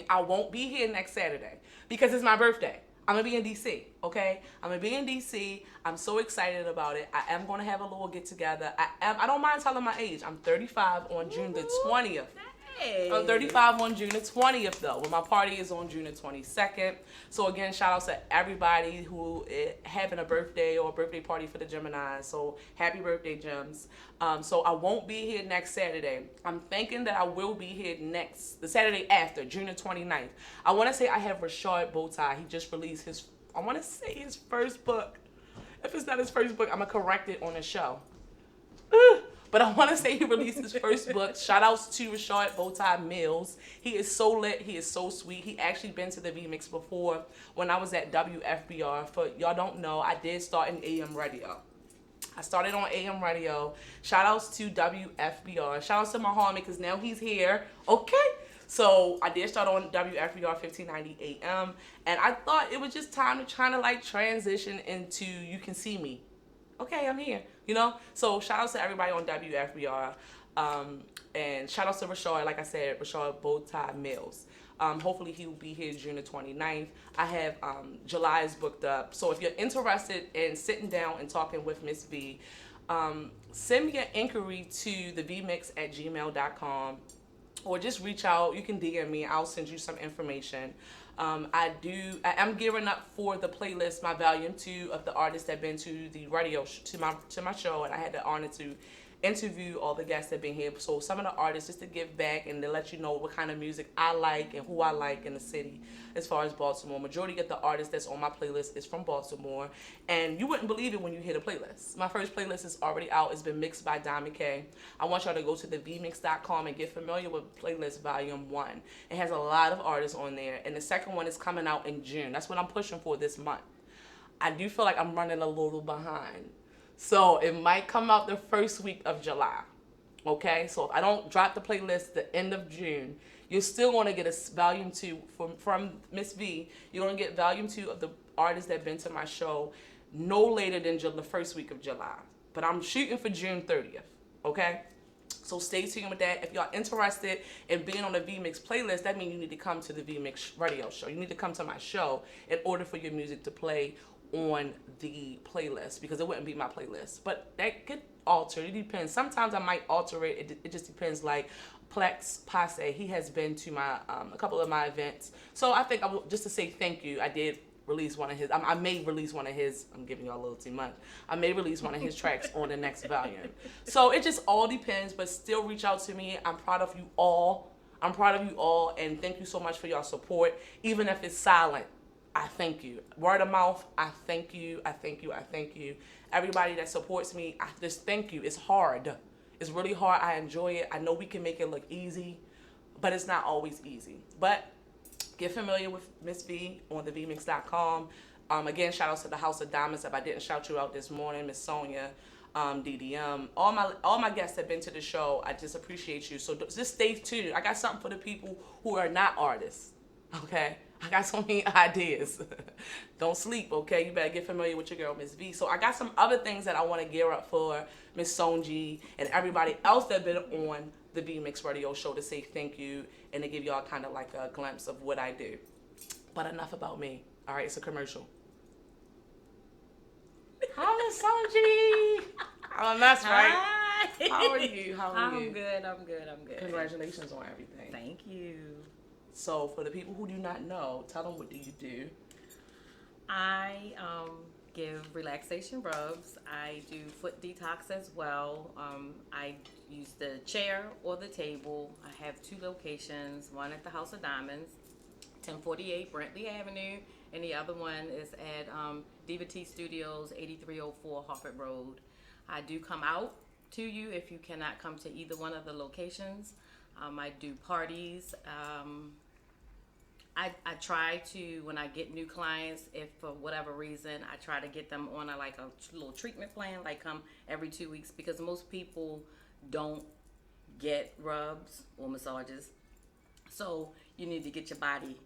I won't be here next Saturday because it's my birthday. I'm gonna be in DC, okay? I'm gonna be in DC. I'm so excited about it. I am gonna have a little get together. I don't mind telling my age. I'm 35 on June the 20th. I'm Hey. 35 on June the 20th though, when my party is on June the 22nd. So again, shout out to everybody who is having a birthday or a birthday party for the Geminis. So happy birthday, Gems. So I won't be here next Saturday. I'm thinking that I will be here the Saturday after, June the 29th. I want to say I have Rashad Bowtie. He just released I want to say his first book. If it's not his first book, I'm going to correct it on the show. But I want to say he released his first book. Shout outs to Rashad Bowtie Mills. He is so lit. He is so sweet. He actually been to the V-Mix before when I was at WFBR. For y'all don't know, I did start in AM radio. I started on AM radio. Shout outs to WFBR. Shout outs to my homie because now he's here. Okay. So I did start on WFBR 1590 AM. And I thought it was just time to try to like transition into You Can See Me. Okay, I'm here, you know? So shout out to everybody on WFBR. And shout out to Rashad, like I said, Rashad Bowtie Mills. Hopefully he will be here June the 29th. I have July is booked up. So if you're interested in sitting down and talking with Miss V, send me an inquiry to thevmix@gmail.com or just reach out. You can DM me. I'll send you some information. I am gearing up for the playlist, my volume 2 of the artists that been to the radio to my show, and I had the honor to interview all the guests that been here. So some of the artists, just to give back and to let you know what kind of music I like and who I like in the city as far as Baltimore. Majority of the artists that's on my playlist is from Baltimore, and you wouldn't believe it when you hear the playlist. My first playlist is already out. It's been mixed by Diamond K. I want y'all to go to thevmix.com and get familiar with playlist volume 1. It has a lot of artists on there, and the second one is coming out in June. That's what I'm pushing for this month. I do feel like I'm running a little behind. So it might come out the first week of July. Okay? So if I don't drop the playlist the end of June, you're still going to get a volume 2 from Miss V. You're going to get volume 2 of the artists that been to my show no later than the first week of July. But I'm shooting for June 30th. Okay? So stay tuned with that. If y'all interested in being on the V-Mix playlist, that means you need to come to the V-Mix radio show. You need to come to my show in order for your music to play on the playlist, because it wouldn't be my playlist. But that could alter. It depends. Sometimes I might alter it. It just depends. Like Plex Passe, he has been to my a couple of my events. So I think just to say thank you, I did release one of his. I may release one of his. I'm giving y'all a little too much. I may release one of his tracks on the next volume. So it just all depends. But still, reach out to me. I'm proud of you all. I'm proud of you all, and thank you so much for your support, even if it's silent. I thank you. Word of mouth, I thank you. I thank you. I thank you. Everybody that supports me, I just thank you. It's hard. It's really hard. I enjoy it. I know we can make it look easy, but it's not always easy. But get familiar with Miss V on thevmix.com. Again, shout out to the House of Diamonds. If I didn't shout you out this morning, Miss Sonja, DDM, all my guests have been to the show. I just appreciate you. So just stay tuned. I got something for the people who are not artists. Okay? I got so many ideas. Don't sleep, okay? You better get familiar with your girl, Miss V. So I got some other things that I want to gear up for Miss Sonji and everybody else that been on the V-Mix radio show to say thank you and to give y'all kind of like a glimpse of what I do. But enough about me. All right, it's a commercial. Hi, Miss Sonji. Oh, that's right. Hi. How are you? How are you? I'm good. I'm good. I'm good. Congratulations on everything. Thank you. So for the people who do not know, tell them, what do you do? I give relaxation rubs. I do foot detox as well. I use the chair or the table. I have 2 locations, one at the House of Diamonds, 1048 Brantley Avenue, and the other one is at Diva T Studios, 8304 Harford Road. I do come out to you if you cannot come to either one of the locations. I do parties. I try to, when I get new clients, if for whatever reason, I try to get them on a little treatment plan, like come every 2 weeks, because most people don't get rubs or massages. So you need to get your body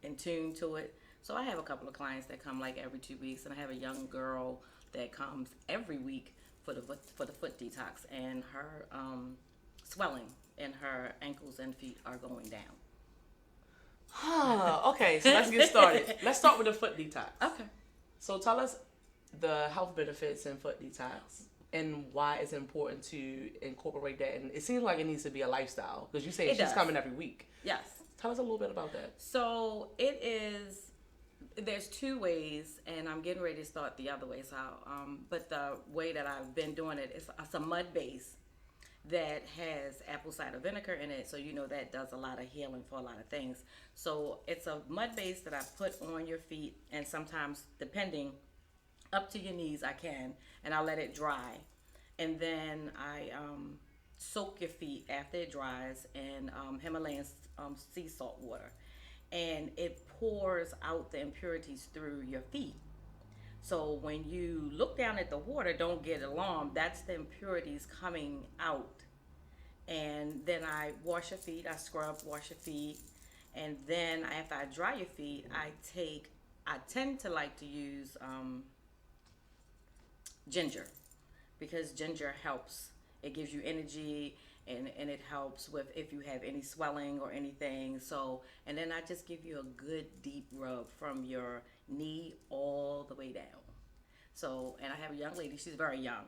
in tune to it. So I have a couple of clients that come like every 2 weeks, and I have a young girl that comes every week for the foot detox, and her swelling in her ankles and feet are going down. Okay, so let's get started. Let's start with the foot detox. Okay. So tell us the health benefits in foot detox and why it's important to incorporate that. And it seems like it needs to be a lifestyle because you say she's coming every week. Yes. Tell us a little bit about that. So there's two ways, and I'm getting ready to start the other way. So, but the way that I've been doing it is it's a mud base that has apple cider vinegar in it. So that does a lot of healing for a lot of things. So it's a mud base that I put on your feet, and sometimes depending up to your knees I can, and I let it dry, and then I soak your feet after it dries in Himalayan sea salt water, and it pours out the impurities through your feet. So when you look down at the water, don't get alarmed. That's the impurities coming out. And then I wash your feet. I scrub, wash your feet. And then after I dry your feet, I tend to like to use ginger, because ginger helps. It gives you energy, and it helps with if you have any swelling or anything. So, and then I just give you a good deep rub from your knee all the way down. So, and I have a young lady, she's very young.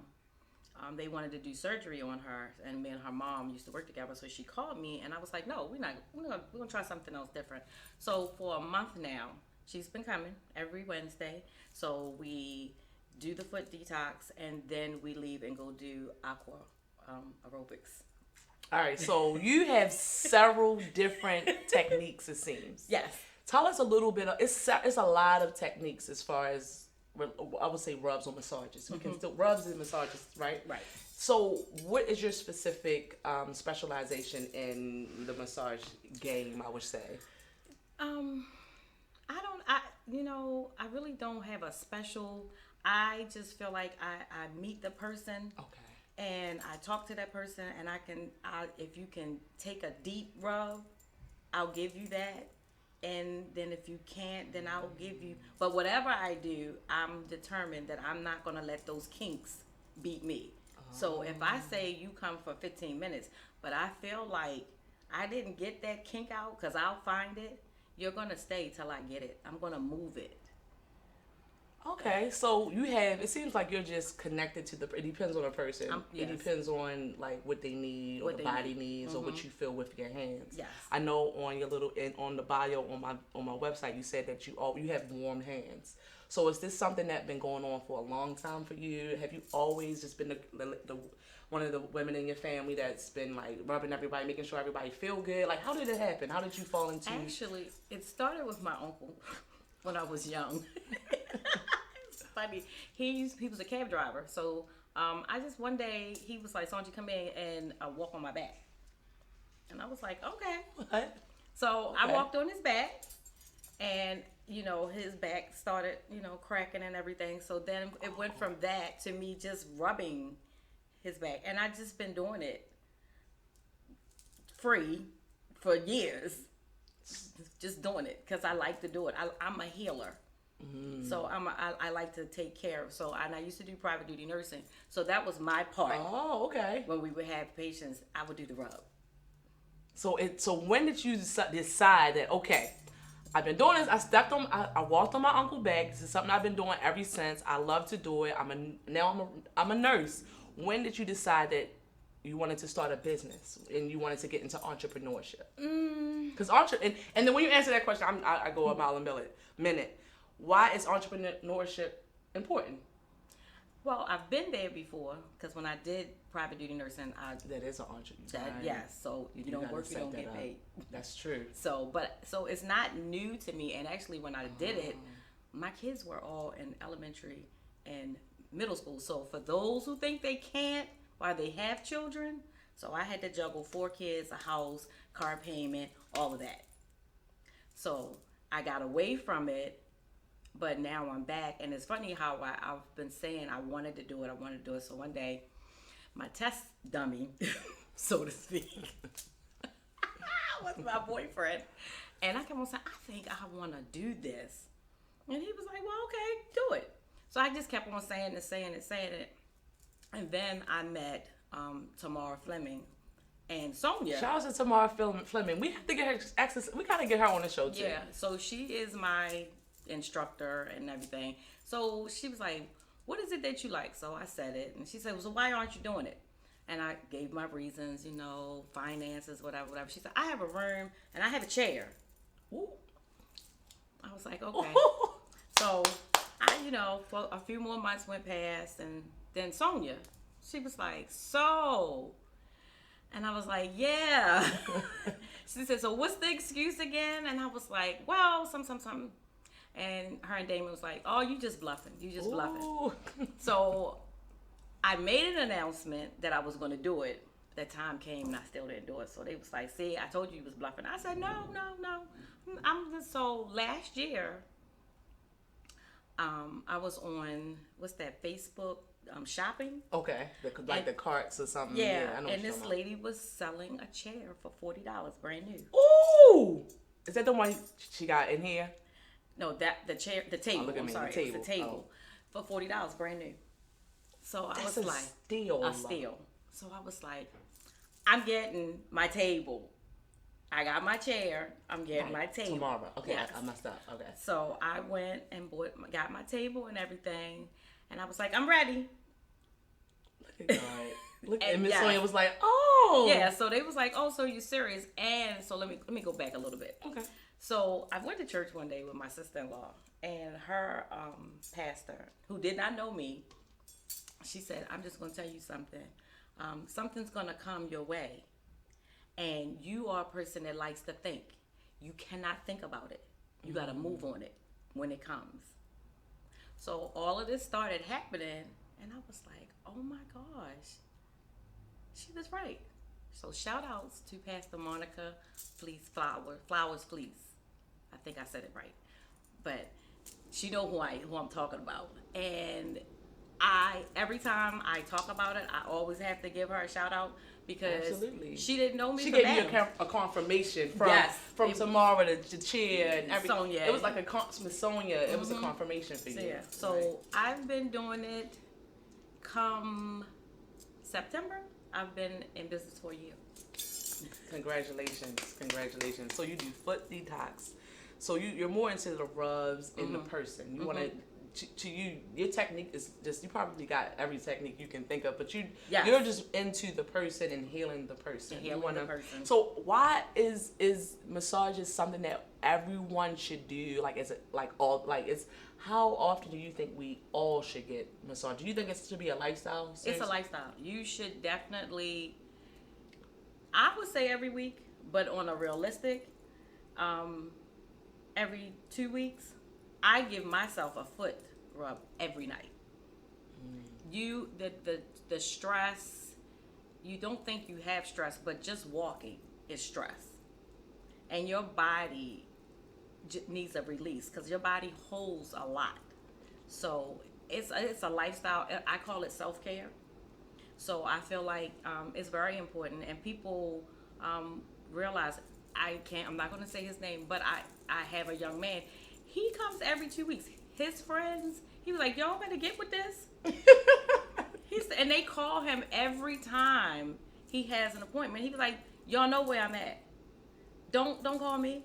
They wanted to do surgery on her, and me and her mom used to work together. So she called me, and I was like, "No, we're gonna try something else different." So for a month now, she's been coming every Wednesday. So we do the foot detox, and then we leave and go do aqua aerobics. All right, so you have several different techniques, it seems. Yes. Tell us a little bit. It's a lot of techniques as far as I would say rubs or massages. We can still rubs and massages, right? Right. So, what is your specific specialization in the massage game? I would say. I really don't have a special. I just feel like I meet the person. Okay. And I talk to that person, and if you can take a deep rub, I'll give you that. And then if you can't, then I'll give you. But whatever I do, I'm determined that I'm not going to let those kinks beat me. So if I say you come for 15 minutes, but I feel like I didn't get that kink out because I'll find it, you're going to stay till I get it. I'm going to move it. Okay, so it seems like you're just connected to it depends on the person. Yes. It depends on like what they need or the body needs or what you feel with your hands. Yes. I know on your on the bio on my website you said that you have warm hands. So is this something that's been going on for a long time for you? Have you always just been the one of the women in your family that's been like rubbing everybody, making sure everybody feel good? Like how did it happen? How did you fall into Actually, it started with my uncle when I was young. Funny. He was a cab driver, so I just one day he was like, "Sonja, come in and walk on my back," and I was like, "Okay." What? So I walked on his back, and his back started cracking and everything. So then it went from that to me just rubbing his back, and I just been doing it free for years, just doing it because I like to do it. I'm a healer. So I like to take care of. So and I used to do private duty nursing. So that was my part. Oh, okay. When we would have patients, I would do the rub. So when did you decide that okay, I've been doing this. I walked on my uncle's back. This is something I've been doing ever since. I love to do it. I'm a nurse. When did you decide that you wanted to start a business and you wanted to get into entrepreneurship? Because and then when you answer that question, I go a mile a minute. Why is entrepreneurship important? Well, I've been there before because when I did private duty nursing, that is an entrepreneur. Yes. So you don't work, you don't get paid. That's true. So it's not new to me. And actually, when I did it, my kids were all in elementary and middle school. So for those who think they can't while they have children, so I had to juggle 4 kids, a house, car payment, all of that. So I got away from it. But now I'm back, and it's funny how I've been saying I wanted to do it. So one day, my test dummy, so to speak, was my boyfriend. And I kept on saying, I think I want to do this. And he was like, well, okay, do it. So I just kept on saying it. And then I met Tamara Fleming, And Sonja. Shout out to Tamara Fleming. We have to get her access. We gotta get her on the show too. Yeah, so she is my instructor and everything. So she was like, "What is it that you like?" So I said it, and she said, "Well, so why aren't you doing it?" And I gave my reasons, finances, whatever, whatever. She said, "I have a room and I have a chair." Ooh. I was like, "Okay." So for a few more months went past, and then Sonja, she was like, "So." And I was like, "Yeah." She said, "So what's the excuse again?" And I was like, "Well, some." And her and Damon was like, "Oh, you just bluffing. You just bluffing." So I made an announcement that I was going to do it. That time came and I still didn't do it. So they was like, "See, I told you was bluffing." I said, "No. So last year, I was on, what's that, Facebook shopping. Okay, the carts or something. Yeah, I know. and this lady was selling a chair for $40, brand new. Ooh, is that the one she got in here? No, the chair, the table. Look at I'm me, sorry, the it was a table for $40, brand new. So I was like, a steal. So I was like, I'm getting my table. I got my chair. I'm getting my table tomorrow. Okay, yes. I messed up. Okay. So I went and got my table and everything, and I was like, I'm ready. Look at God. Look, and Miss yes. Sonja was like, "Oh." Yeah. So they was like, "Oh, so you serious?" And so let me go back a little bit. Okay. So I went to church one day with my sister-in-law and her pastor, who did not know me. She said, "I'm just going to tell you something. Something's going to come your way. And you are a person that likes to think. You cannot think about it. You got to move on it when it comes." So all of this started happening, and I was like, "Oh my gosh, she was right." So shout outs to Pastor Monica Flowers Fleece. I think I said it right, but she know who I'm talking about. And every time I talk about it, I always have to give her a shout out because absolutely. She didn't know me. She gave you a confirmation from Tamara to chair and everything. Sonja. It was like Miss Sonja. It was a confirmation for you. Yeah. So I've been doing it. Come September, I've been in business for a year. Congratulations. So you do foot detox. So you're more into the rubs and the person. You want to you, your technique is just, you probably got every technique you can think of, but you're just into the person and healing the person. The person. So why is massages something that everyone should do? Like, is it how often do you think we all should get massage? Do you think it should be a lifestyle? Seriously? It's a lifestyle. You should definitely, I would say every week, but on a realistic, every 2 weeks, I give myself a foot rub every night. The stress, you don't think you have stress, but just walking is stress. And your body needs a release because your body holds a lot. So it's a lifestyle. I call it self-care. So I feel like it's very important, and people realize I'm not going to say his name, but I have a young man. He comes every 2 weeks. His friends, he was like, "Y'all better get with this." And they call him every time he has an appointment. He was like, "Y'all know where I'm at. Don't call me.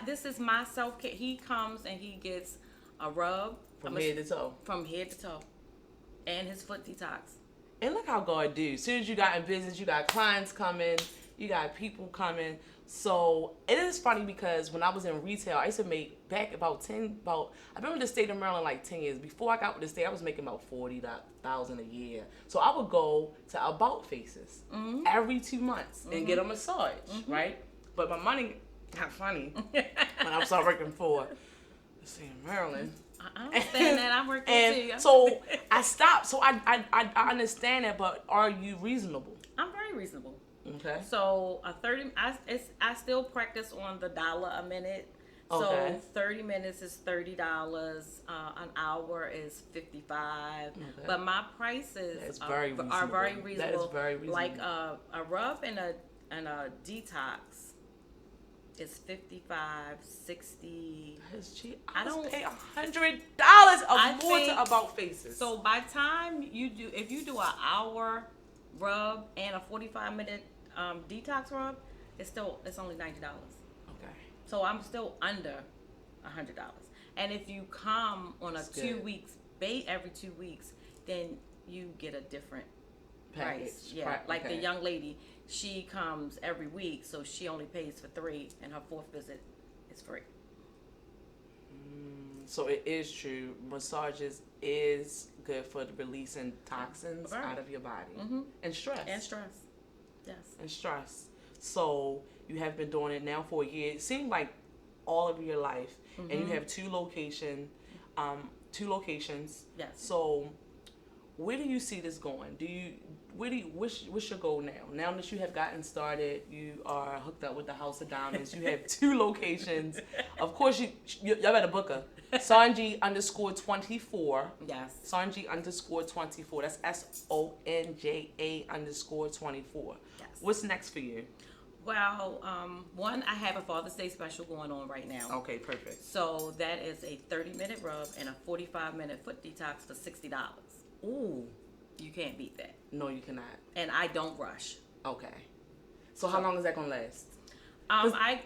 This is my self-care." He comes and he gets a rub from head to toe. From head to toe, and his foot detox. And look how God do. As soon as you got in business, you got clients coming, you got people coming. So it is funny because when I was in retail, I used to make back I've been with the state of Maryland like 10 years. Before I got with the state, I was making about $40,000 a year. So I would go to About Faces every 2 months and get a massage, right? But my money got funny when I started working for the state of Maryland. I understand that. I'm working too. So I stopped. So I understand that, but are you reasonable? I'm very reasonable. Okay. So I still practice on the dollar a minute. Okay. So 30 minutes is $30. An hour is $55. Okay. But my prices are very reasonable. That is very reasonable. Like a rub and a detox is $55, $60. That's cheap. I don't pay $100 more to About Faces. So by time if you do an hour rub and a 45-minute detox rub, it's only $90. Okay. So I'm still under $100. And if you come on a That's 2 good. weeks every 2 weeks, then you get a different Package. price. Yeah, like Okay. the young lady, she comes every week, so she only pays for 3, and her 4th visit is free. So it is true. Massages is good for releasing toxins Right. out of your body and stress. And stress. Yes. And stress. So you have been doing it now for a year. It seemed like all of your life, and you have two locations. Yes. So where do you see this going? What's your goal now? Now that you have gotten started, you are hooked up with the House of Diamonds. You have 2 locations. Of course, y'all better book her. Sonja_24. Yes. Sonja_24. That's SONJA_24. Yes. What's next for you? Well, one, I have a Father's Day special going on right now. Okay, perfect. So that is a 30-minute rub and a 45-minute foot detox for $60. Ooh. You can't beat that. No, you cannot. And I don't rush. Okay. So how long is that gonna last? I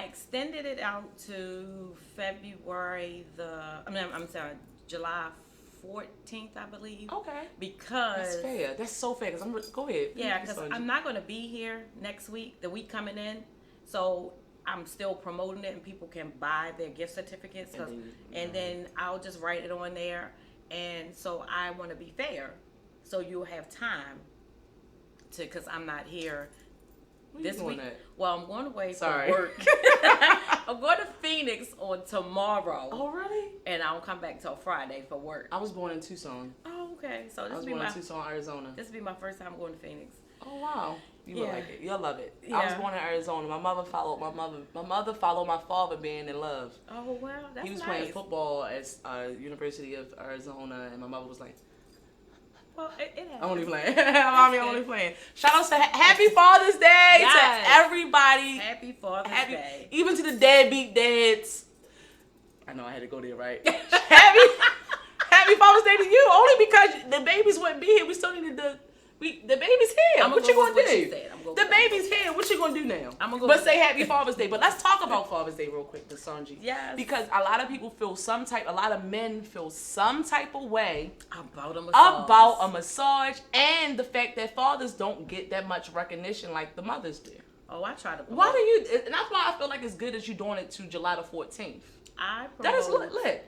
extended it out to July 14th, I believe. Okay. Because That's fair. That's so fair. Go ahead. yeah, because I'm not going to be here next week, the week coming in. So I'm still promoting it, and people can buy their gift certificates. And then I'll just write it on there. And so I want to be fair. So you'll have time because I'm not here this week. Well, I'm going away for work. I'm going to Phoenix on tomorrow. Oh, really? And I don't come back till Friday for work. I was born in Tucson. Oh, okay. So I was born in Tucson, Arizona. This will be my first time going to Phoenix. Oh, wow. You will like it. You'll love it. Yeah. I was born in Arizona. My mother followed my father being in love. Oh, wow. That's nice. He was playing football at University of Arizona, and my mother was like, well, it happens. only playing. Mommy only playing. Shout out to Happy Father's Day to everybody. Happy Father's Day. Even to the deadbeat dads. I know I had to go there, right? Happy Father's Day to you. Only because the babies wouldn't be here. We still needed the baby's here. What you gonna do? The baby's here. What you gonna do now? But say Happy Father's Day. But let's talk about Father's Day real quick, Sonji. Yes. Because a lot of people a lot of men feel some type of way about a massage and the fact that fathers don't get that much recognition like the mothers do. Oh, I try to promote. Why do you? And that's why I feel like it's good that you're doing it to July the 14th. That is lit.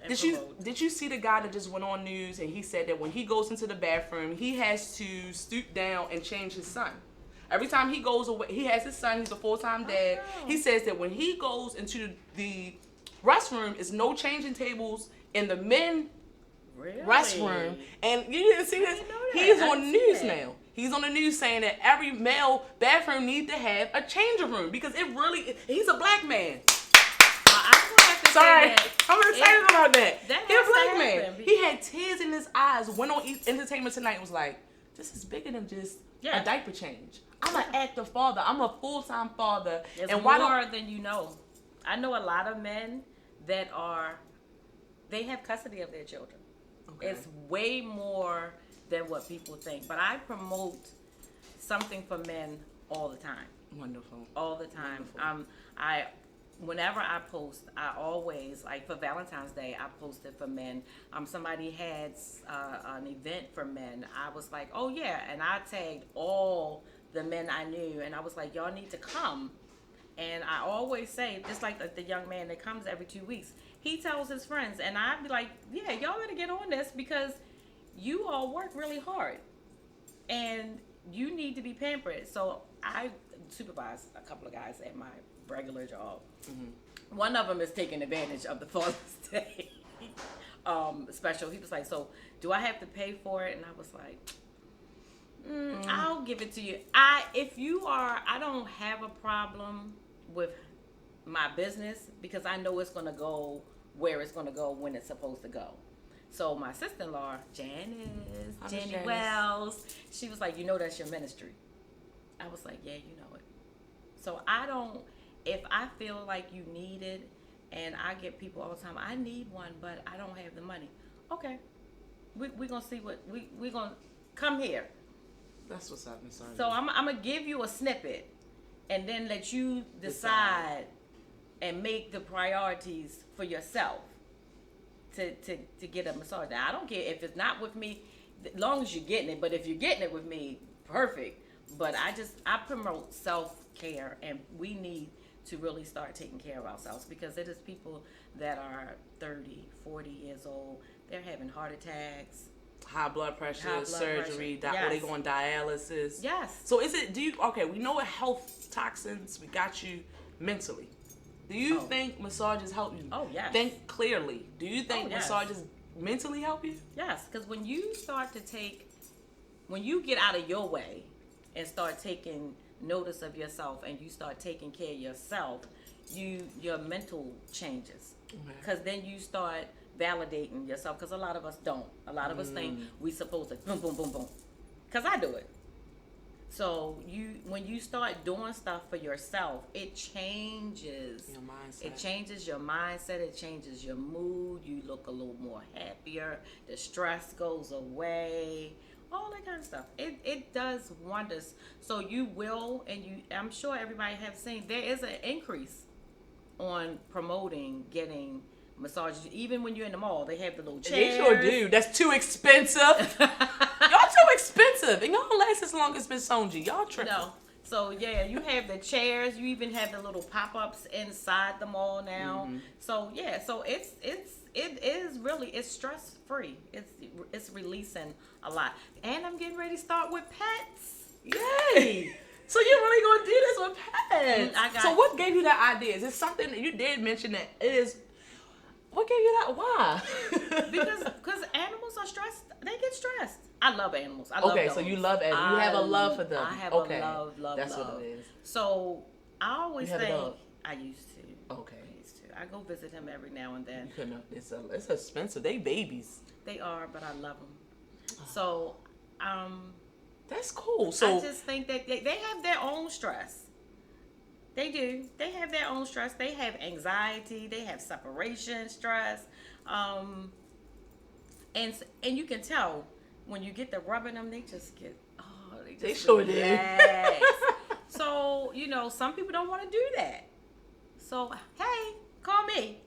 Did you see the guy that just went on news and he said that when he goes into the bathroom, he has to stoop down and change his son? Every time he goes away, he has his son, he's a full-time dad. Oh. He says that when he goes into the restroom, it's no changing tables in the men restroom. And you didn't see this? He's on the news now. He's on the news saying that every male bathroom needs to have a changing room because he's a black man. Sorry, I'm excited about that. He's a black man. He had tears in his eyes, went on Entertainment Tonight and was like, this is bigger than just a diaper change. I'm an active father. I'm a full-time father. It's more than you know. I know a lot of men that they have custody of their children. Okay. It's way more than what people think. But I promote something for men all the time. Wonderful. All the time. Whenever I post, I always, like for Valentine's Day, I posted for men. Somebody had an event for men. I was like, oh yeah, and I tagged all the men I knew, and I was like, y'all need to come. And I always say, just like the young man that comes every 2 weeks, he tells his friends, and I'd be like, yeah, y'all better get on this because you all work really hard, and you need to be pampered. So I supervise a couple of guys at my regular job. Mm-hmm. One of them is taking advantage of the Father's Day special. He was like, so do I have to pay for it? And I was like, I'll give it to you. I don't have a problem with my business because I know it's going to go where it's going to go when it's supposed to go. So my sister-in-law, Jenny Wells, she was like, that's your ministry. I was like, yeah, you know it. So if I feel like you need it, and I get people all the time, I need one, but I don't have the money. Okay, we're gonna see what we're gonna come here. That's what's up, Miss Sonja. So I'm gonna give you a snippet, and then let you decide and make the priorities for yourself to get a massage. Now I don't care if it's not with me, as long as you're getting it. But if you're getting it with me, perfect. But I promote self-care, and we need to really start taking care of ourselves, because it is people that are 30, 40 years old. They're having heart attacks, high blood pressure, High blood surgery, pressure. or they Yes. go on dialysis. Yes. So okay, we know what health toxins we got you mentally. Do you think massages help you? Oh, yes. Think clearly. Do you think yes. massages mentally help you? Yes, because when you get out of your way and start taking notice of yourself, and you start taking care of yourself, your mental changes. Because then you start validating yourself, because a lot of us don't. A lot of us think we supposed to boom, boom, boom, boom. Because I do it. So when you start doing stuff for yourself, it changes Your mindset. It changes your mindset. It changes your mood. You look a little more happier. The stress goes away. All that kind of stuff. It does wonders. So you will, and I'm sure everybody have seen, there is an increase on promoting getting massages. Even when you're in the mall, they have the little chairs. They sure do. That's too expensive. Y'all too expensive. And y'all don't last as long as Miss Sonja. Y'all tripping. No. So yeah, you have the chairs. You even have the little pop-ups inside the mall now. So yeah, so it is really, it's stress free. It's releasing a lot. And I'm getting ready to start with pets. Yay! So you're really gonna do this with pets? So what gave you that idea? Is it something that you did mention that is? What gave you that? Why? because animals are stressed. They get stressed. I love animals. I love dogs. So you love animals. You have a love for them. I have a love. That's what it is. So I always You have a think dog? I used to. Okay. I go visit him every now and then. You couldn't. It's expensive. They babies. They are, but I love them. So, that's cool. So I just think that they have their own stress. They do. They have their own stress. They have anxiety. They have separation stress. And you can tell when you get to rubbing them, they just get they sure relax. So some people don't want to do that. So hey, call me.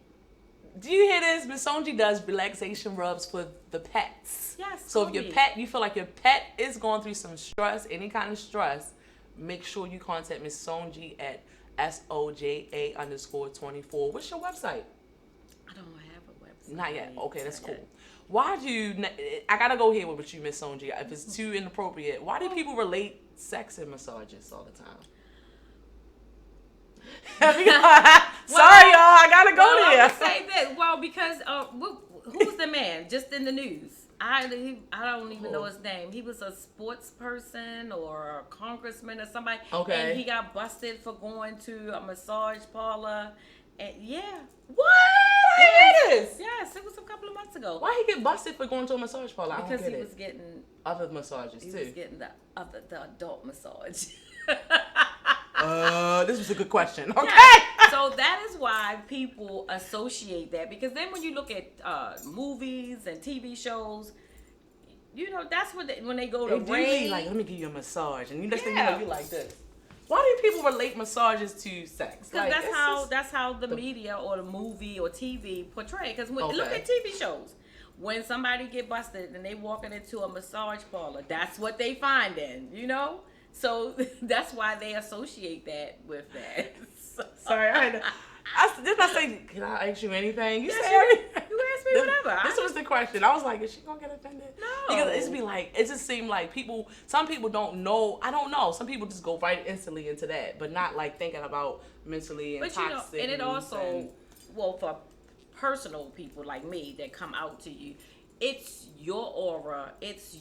Do you hear this? Miss Sonja does relaxation rubs for the pets. Yes. So if you feel like your pet is going through some stress, any kind of stress, make sure you contact Miss Sonja at SOJA_24. What's your website? I don't have a website. Not yet. Okay, that's cool. Why do I gotta go here with you, Miss Sonja? If it's too inappropriate, why do people relate sex and massages all the time? Sorry, y'all. I gotta go there. I would say that. Well, because who's the man? Just in the news. I don't even know his name. He was a sports person or a congressman or somebody. Okay. And he got busted for going to a massage parlor. And What? I hear this. Yes, it was a couple of months ago. Why he get busted for going to a massage parlor? Because he was getting other massages too. He was getting the adult massage. This was a good question. Okay. Yeah. So that is why people associate that, because then when you look at movies and TV shows, that's what when they go to rain. Like, let me give you a massage, and next thing you know, you like this. Why do people relate massages to sex? Because that's how the media or the movie or TV portray. Because look at TV shows. When somebody get busted and they walking into a massage parlor, that's what they find in, So that's why they associate that with that. Sorry, didn't I say, can I ask you anything? You said you asked me whatever. This was the question. I was like, is she gonna get offended? No. Because it just seemed like some people don't know. I don't know. Some people just go right instantly into that, but not like thinking about mentally and toxic. And it also, for personal people like me that come out to you, it's your aura. It's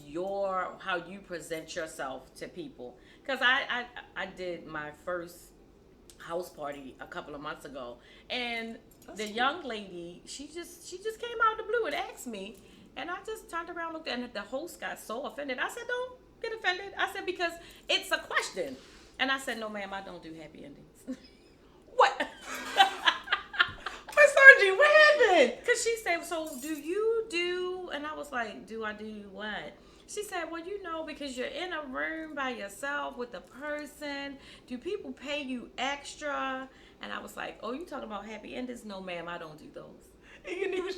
how you present yourself to people. Because I did my first house party a couple of months ago, and the young lady, she just came out of the blue and asked me, and I just turned around, looked at her, and the host got so offended. I said, don't get offended. I said, because it's a question. And I said, no ma'am, I don't do happy endings. What? Sonja, what happened? Because she said, so do you do, and I was like, do I do what? She said, well, because you're in a room by yourself with a person, do people pay you extra? And I was like, oh, you talking about happy endings? No, ma'am, I don't do those. You knew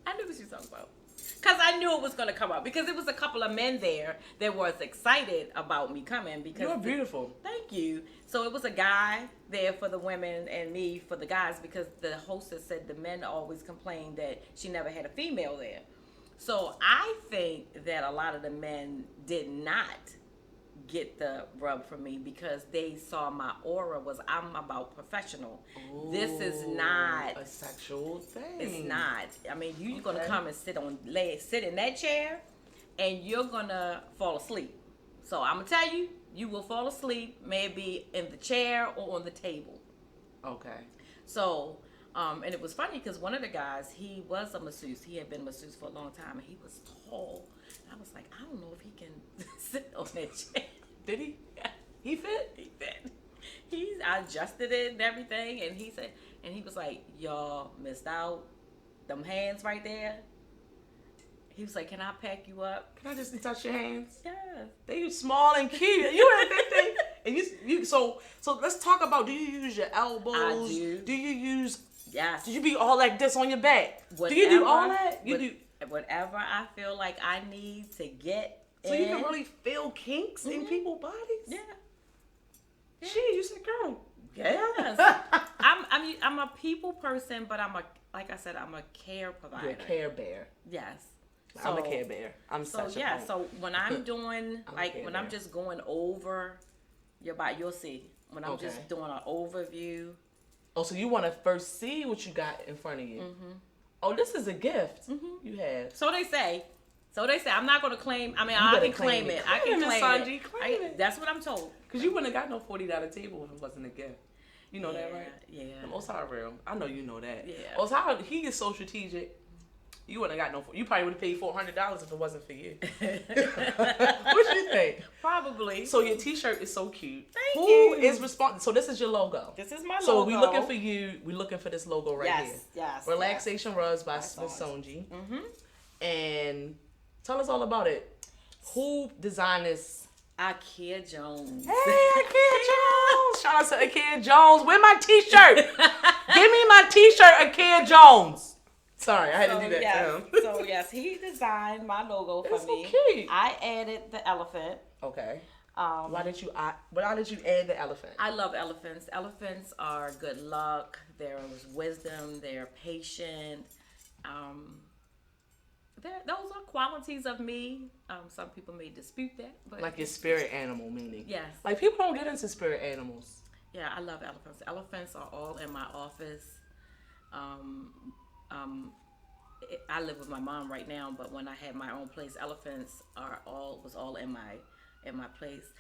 I knew what she was talking about. Because I knew it was going to come up. Because it was a couple of men there that was excited about me coming. Because you're beautiful. Thank you. So it was a guy there for the women and me for the guys, because the hostess said the men always complained that she never had a female there. So I think that a lot of the men did not get the rub from me because they saw my aura was I'm about professional. Ooh, this is not a sexual thing. It's not. I mean, you're gonna come and sit in that chair, and you're gonna fall asleep. So I'm gonna tell you, you will fall asleep, maybe in the chair or on the table. Okay. So. And it was funny because one of the guys, he was a masseuse. He had been a masseuse for a long time, and he was tall. And I was like, I don't know if he can sit on that chair. Did he? He fit? He fit. I adjusted it and everything, and he said, and he was like, y'all missed out. Them hands right there. He was like, can I pack you up? Can I just touch your hands? Yeah. They small and cute. You had that thing. And you so let's talk about, do you use your elbows? I do. Do you use... Yes. Did you be all like this on your back? Whatever, do you do all that? You do whatever I feel like I need to get so in. You can really feel kinks in people's bodies? Yeah. Gee, you said girl. Yes. I'm a people person, but I'm a care provider. You're a care bear. Yes. I'm a care bear. So when I'm doing I'm just going over your body, you'll see. When I'm just doing an overview. Oh, so you want to first see what you got in front of you. Mm-hmm. Oh, this is a gift you have. So they say. I'm not going to claim. I mean, I can claim it. I can claim it. Claim it. That's what I'm told. Because you wouldn't have got no $40 table if it wasn't a gift. You know that, right? Yeah. The Osai real. I know you know that. Yeah. Osai, he is so strategic. You wouldn't have got no. You probably would have paid $400 if it wasn't for you. What you think? Probably. So your T-shirt is so cute. Thank you. Who is responsible? So this is your logo. This is my logo. So we looking for you. We looking for this logo right here. Yes. Relaxation Rubs by Sonja. And tell us all about it. Who designed this? Ikea Jones. Hey, Ikea Jones. Shout out to Ikea Jones. Where's my T-shirt? Give me my T-shirt, Ikea Jones. Sorry, I had to do that to him. So yes, he designed my logo for me. So cute. I added the elephant. Okay. Why did you add the elephant? I love elephants. Elephants are good luck. There is wisdom. They're patient. Those are qualities of me. Some people may dispute that, but like your spirit animal meaning. Yes. Like people don't get into spirit animals. Yeah, I love elephants. Elephants are all in my office. I live with my mom right now, but when I had my own place, elephants was all in my place.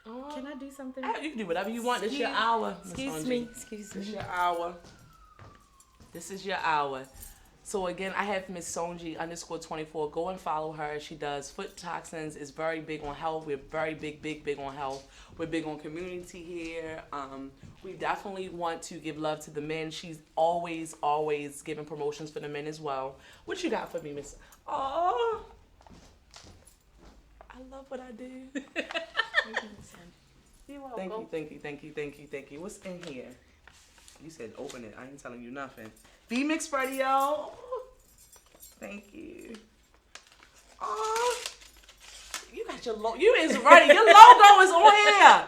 Can I do something? You can do whatever you want. This is your hour. Excuse me. This is your hour. This is your hour. So again, I have Miss Sonja _24. Go and follow her. She does foot toxins. Is very big on health. We're very big on health. We're big on community here. We definitely want to give love to the men. She's always giving promotions for the men as well. What you got for me, Miss? Oh, I love what I do. You're welcome. Thank you. What's in here? You said open it. I ain't telling you nothing. V-Mix Radio. Thank you. Oh, you got your logo. You is ready. Your logo is on here.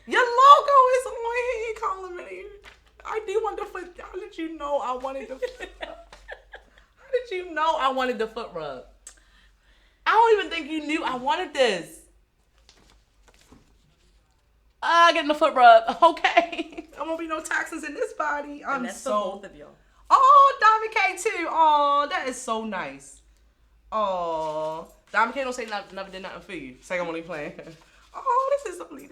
Your logo is on here. You complimenting. I do want the foot. How did you know I wanted the foot rub? How did you know I wanted the foot rub? I don't even think you knew I wanted this. Getting the foot rub. Okay. There won't be no toxins in this body. And that's for both of y'all. Oh, Diamond K too. Oh, that is so nice. Oh, Diamond K don't say never did nothing for you. It's like I'm only playing. Oh, I'm gonna leave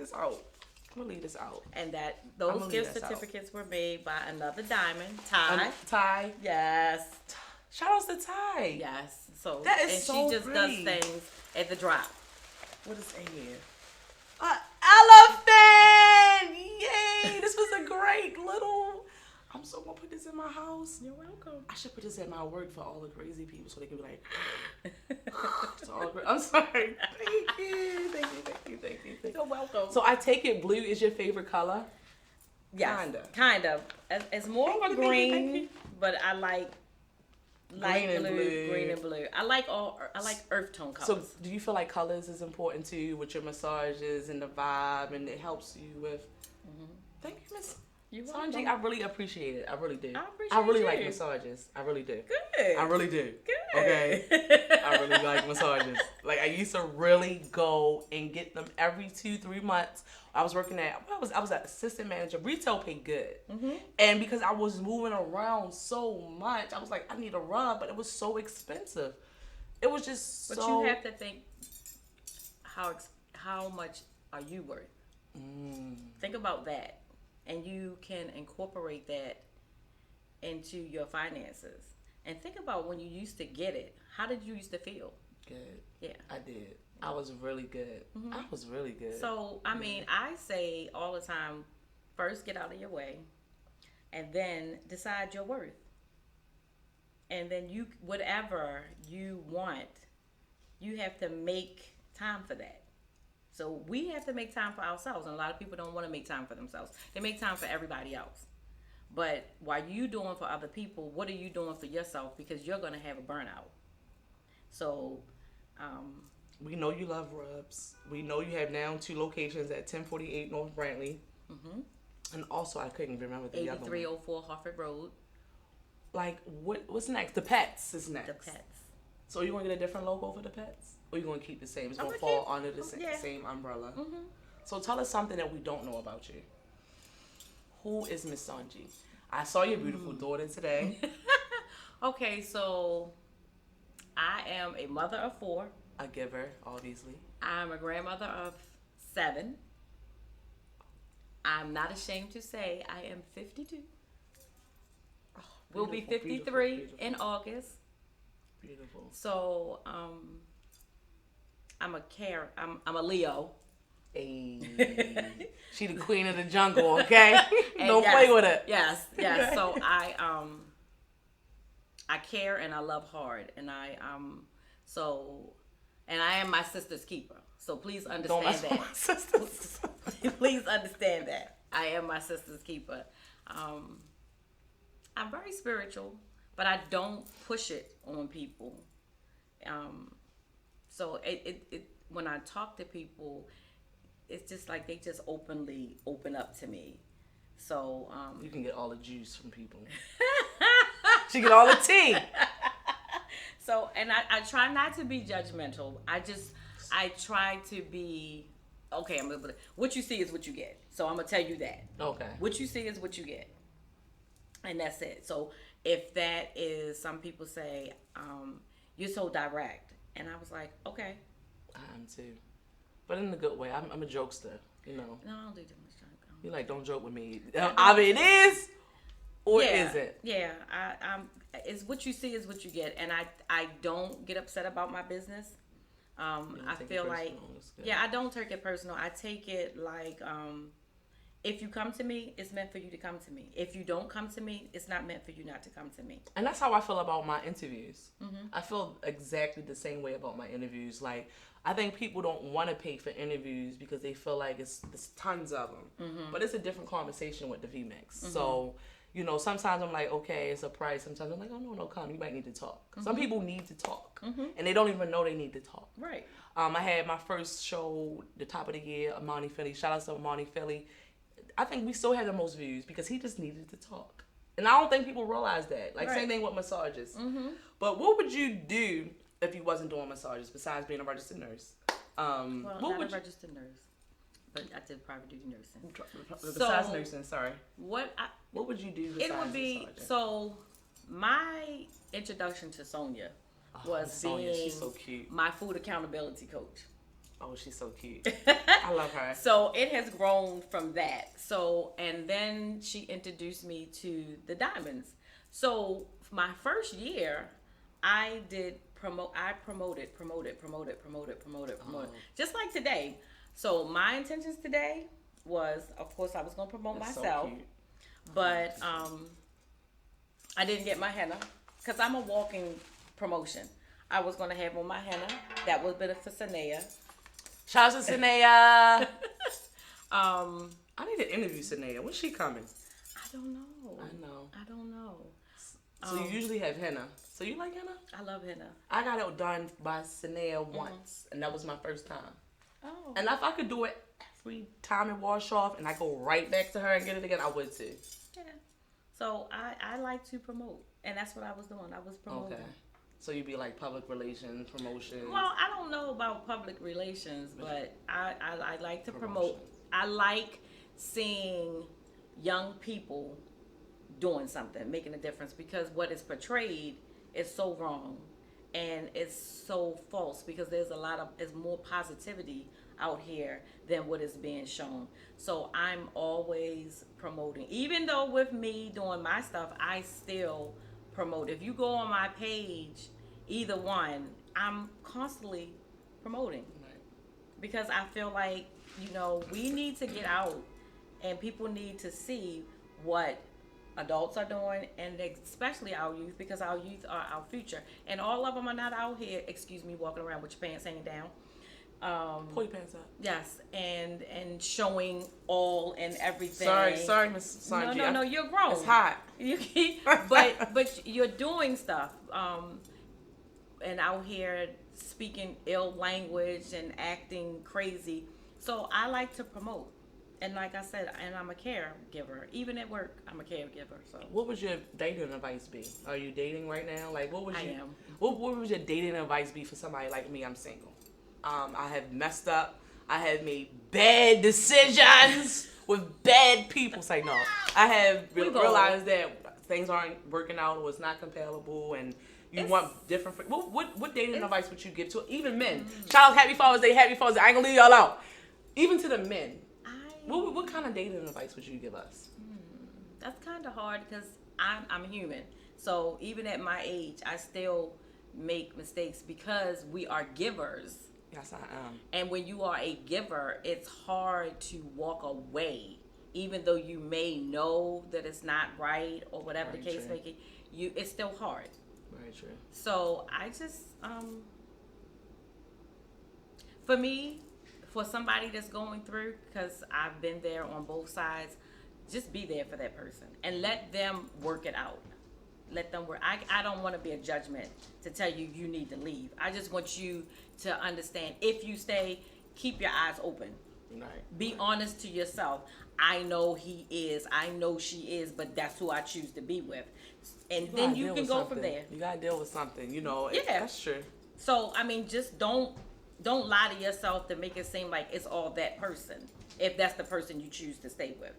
this out. And those gift certificates were made by another diamond, Ty. Ty. Yes. Shout outs to Ty. Yes. So that is so she just pretty. does things at the drop. What is in here? Elephant! Yay! This was a great little I'm so gonna put this in my house. You're welcome. I should put this at my work for all the crazy people so they can be like, to all the I'm sorry. Thank you. Thank you. Thank you. Thank you. Thank you. You're welcome. So I take it blue is your favorite color? Yes, kind of. It's more of a green, but I like light blue, green and blue. I like earth tone colors. So do you feel like colors is important to you with your massages and the vibe, and it helps you with? Thank you, Miss Sonja. I really appreciate it. I really do. I really like massages. I really do. Good. I really do. Good. Okay. I really like massages. Like I used to really go and get them every 2-3 months. I was working at I was an assistant manager. Retail paid good, and because I was moving around so much, I was like, I need a rub, but it was so expensive. It was just. But you have to think how much are you worth? Think about that, and you can incorporate that into your finances. And think about when you used to get it. How did you used to feel? Good. Yeah, I did. I was really good. I was really good. So, I mean, I say all the time, first get out of your way, and then decide your worth. And then whatever you want, you have to make time for that. So we have to make time for ourselves, and a lot of people don't want to make time for themselves. They make time for everybody else. But while you doing for other people, what are you doing for yourself? Because you're going to have a burnout. So, we know you love rubs. We know you have now 2 locations at 1048 North Brantley. And also, I couldn't remember the other one. 8304 Harford Road. Like, what's next? The Pets is next. The Pets. So you going to get a different logo for the Pets? Or you going to keep the same? It's going to gonna fall keep- under the same umbrella. Mm-hmm. So tell us something that we don't know about you. Who is Miss Sonja? I saw your beautiful daughter today. Okay, so I am a mother of 4. A giver, obviously. I'm a grandmother of 7. I'm not ashamed to say I am 52. Oh, We'll be beautiful, 53 beautiful. in August. Beautiful. So I'm a Leo. Hey. She the queen of the jungle, okay? Don't yes, play with it. Yes. So I care and I love hard, and I am my sister's keeper. So please Don't understand mess with that. my sisters. Please understand that I am my sister's keeper. I'm very spiritual, but I don't push it on people. So it when I talk to people, it's just like they just openly open up to me. So You can get all the juice from people. She get all the tea. So, and I try not to be judgmental. I try to be, okay, what you see is what you get. So I'm going to tell you that. Okay. What you see is what you get. And that's it. So if that is, some people say, you're so direct. And I was like, okay. I am too. But in a good way. I'm a jokester, you know. No, I don't do too much joke. You're like, don't joke with me. Either it is or yeah, it isn't. Yeah, it's what you see is what you get, and I don't get upset about my business. I feel like, I don't take it personal. I take it like, if you come to me, it's meant for you to come to me. If you don't come to me, it's not meant for you not to come to me. And that's how I feel about my interviews. I feel exactly the same way about my interviews. Like, I think people don't want to pay for interviews because they feel like it's tons of them. But it's a different conversation with the VMix. So, you know, sometimes I'm like, okay, it's a price. Sometimes I'm like, oh, no, come. You might need to talk. Some people need to talk. And they don't even know they need to talk. Right. I had my first show, the top of the year, Amani Philly. Shout out to Amani Philly. I think we still had the most views because he just needed to talk. And I don't think people realize that. Like, same thing with massages. But what would you do if you wasn't doing massages besides being a registered nurse? Not a registered nurse, but I did private duty nursing. Besides nursing, sorry. What would you do besides it would be massaging? So my introduction to Sonja was Sonja, being she's so cute. my food accountability coach. Oh, she's so cute. I love her. So it has grown from that. So, and then she introduced me to the diamonds. So my first year, I promoted, just like today. So my intentions today was, of course, I was going to promote That's myself, so cute. But I didn't get my henna because I'm a walking promotion. I was going to have on my henna. That was better for Sanea. Shout out to Sanea. Um, I need to interview Sanea. When's she coming? I don't know. I don't know. So you usually have henna. So you like henna? I love henna. I got it done by Sanea once, and that was my first time. Oh. And if I could do it every time it wash off, and I go right back to her and get it again, I would too. Yeah. So I like to promote, and that's what I was doing. I was promoting. Okay. So you'd be like public relations, promotion. Well, I don't know about public relations, but I like to promote. I like seeing young people doing something, making a difference, because what is portrayed is so wrong and it's so false, because there's more positivity out here than what is being shown. So I'm always promoting. Even though with me doing my stuff, I still promote. If you go on my page, either one, I'm constantly promoting. Right. Because I feel like, we need to get out and people need to see what adults are doing, and especially our youth, because our youth are our future. And all of them are not out here, walking around with your pants hanging down. Pull your pants up. Yes, and showing all and everything. Sorry, Miss Sonja. No, you're grown. It's hot. But you're doing stuff, and out here speaking ill language and acting crazy. So I like to promote. And like I said, and I'm a caregiver. Even at work, I'm a caregiver. So what would your dating advice be? Are you dating right now? Like, what would I am. What would your dating advice be for somebody like me? I'm single. I have messed up. I have made bad decisions with bad people. Say no. I have realized that things aren't working out, or it's not compatible, and you want different. What dating advice would you give to even men? Shout out, Happy Father's Day, Happy Father's Day. I ain't gonna leave y'all out. Even to the men. What kind of dating advice would you give us? That's kind of hard because I'm human. So even at my age, I still make mistakes because we are givers. Yes, I am. And when you are a giver, it's hard to walk away, even though you may know that it's not right or whatever the case may be. It's still hard. Very true. So I just, for me, for somebody that's going through, because I've been there on both sides, just be there for that person and let them work it out. Let them work. I don't want to be a judgment to tell you you need to leave. I just want you to understand, if you stay, keep your eyes open. Right. Be honest to yourself. I know he is. I know she is, but that's who I choose to be with. And then you can go from there. You gotta deal with something, Yeah, that's true. So just don't lie to yourself to make it seem like it's all that person. If that's the person you choose to stay with,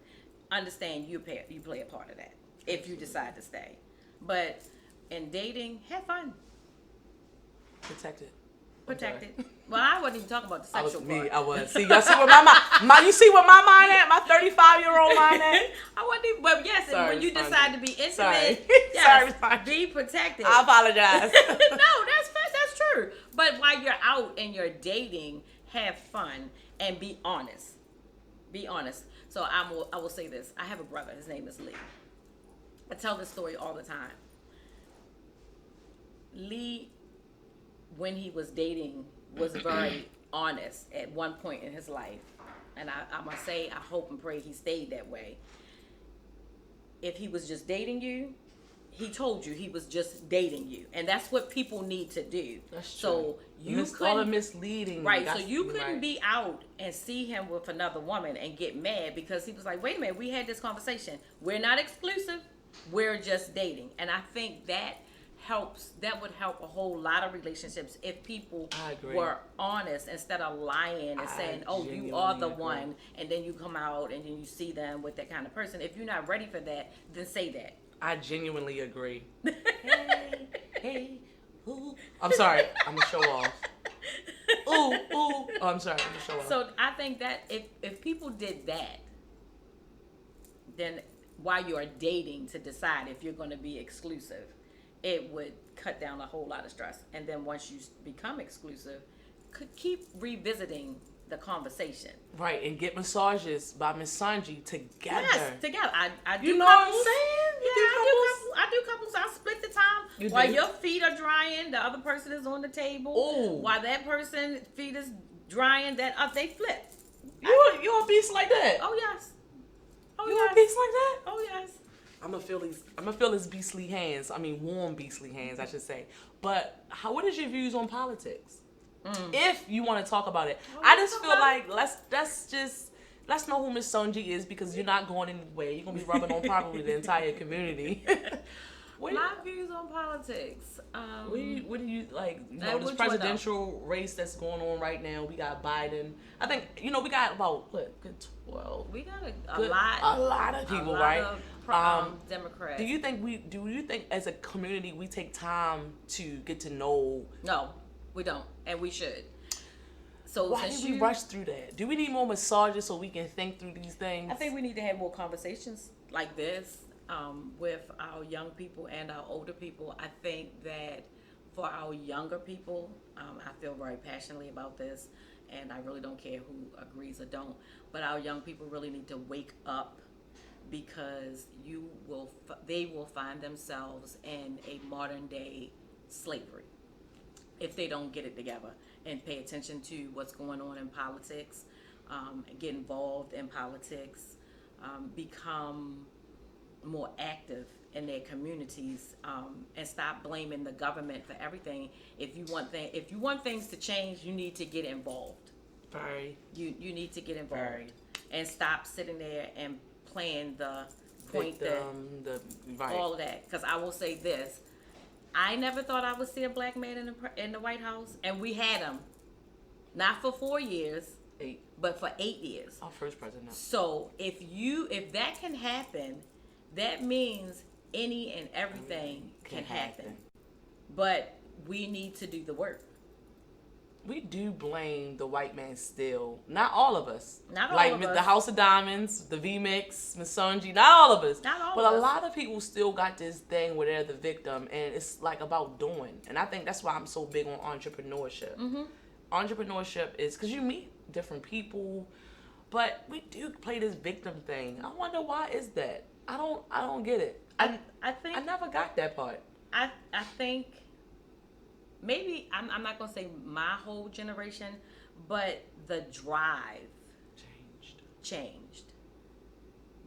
understand you play a part of that if you decide to stay. But in dating, have fun. Protect it. Well, I wasn't even talking about the sexual part. I was. See, y'all see what my mind. You see what my mind at? My 35-year-old mind at. I wasn't even. But yes, and when you decide to be intimate, Sorry, be protected. I apologize. No, that's true. But while you're out and you're dating, have fun and be honest. Be honest. So I will say this. I have a brother. His name is Lee. I tell this story all the time. Lee, when he was dating, was very honest at one point in his life. And I must say, I hope and pray he stayed that way. If he was just dating you, he told you he was just dating you. And that's what people need to do. That's true. So you couldn't, all the misleading. right, so you couldn't be out and see him with another woman and get mad because he was like, wait a minute, we had this conversation. We're not exclusive. We're just dating. And I think that would help a whole lot of relationships if people were honest instead of lying and saying, oh, you are the one, and then you come out and then you see them with that kind of person. If you're not ready for that, then say that. I genuinely agree. hey, ooh. I'm sorry. I'm going to show off. Ooh. Oh, I'm sorry. I'm going to show off. So I think that if people did that, then while you are dating to decide if you're going to be exclusive, it would cut down a whole lot of stress. And then once you become exclusive, could keep revisiting the conversation. Right, and get massages by Miss Sonji together. Yes, together. I do You know couples. what I'm saying? Yeah, I do couples. I split the time. While do? your feet are drying, the other person is on the table. Ooh. While that person's feet is drying, they flip. You a beast like that? Oh yes. Oh you yes. a beast like that? Oh yes. I'm gonna feel his beastly hands. I mean, warm beastly hands, I should say. But what is your views on politics? If you want to talk about it, I just feel like let's know who Miss Sonji is, because you're not going anywhere. You're gonna be rubbing on probably the entire community. My views on politics. What do you like? You know, this presidential race that's going on right now. We got Biden. I think we got about good 12. We got a lot of people, right? Democrats. Do you think as a community we take time to get to know? No, we don't, and we should. So why did we rush through that? Do we need more massages so we can think through these things? I think we need to have more conversations like this with our young people and our older people. I think that for our younger people, I feel very passionately about this, and I really don't care who agrees or don't, but our young people really need to wake up, because they will find themselves in a modern day slavery if they don't get it together and pay attention to what's going on in politics, get involved in politics, become more active in their communities, and stop blaming the government for everything. If you want things to change, you need to get involved. Very. You need to get involved and stop sitting there and playing the point all of that. Because I will say this: I never thought I would see a black man in the White House, and we had him, not for 4 years, 8, but for 8 years. Our first president. So if that can happen, that means any and everything can happen. But we need to do the work. We do blame the white man still. Not all of us. Not all of us. Like the House of Diamonds, the V-Mix, Miss Sonji, not all of us. Not all but of us. A lot of people still got this thing where they're the victim, and it's like about doing. And I think that's why I'm so big on entrepreneurship. Mm-hmm. Entrepreneurship is because you meet different people, but we do play this victim thing. I wonder why is that? I don't get it. I think I never got that part. I think maybe I'm not gonna say my whole generation, but the drive changed.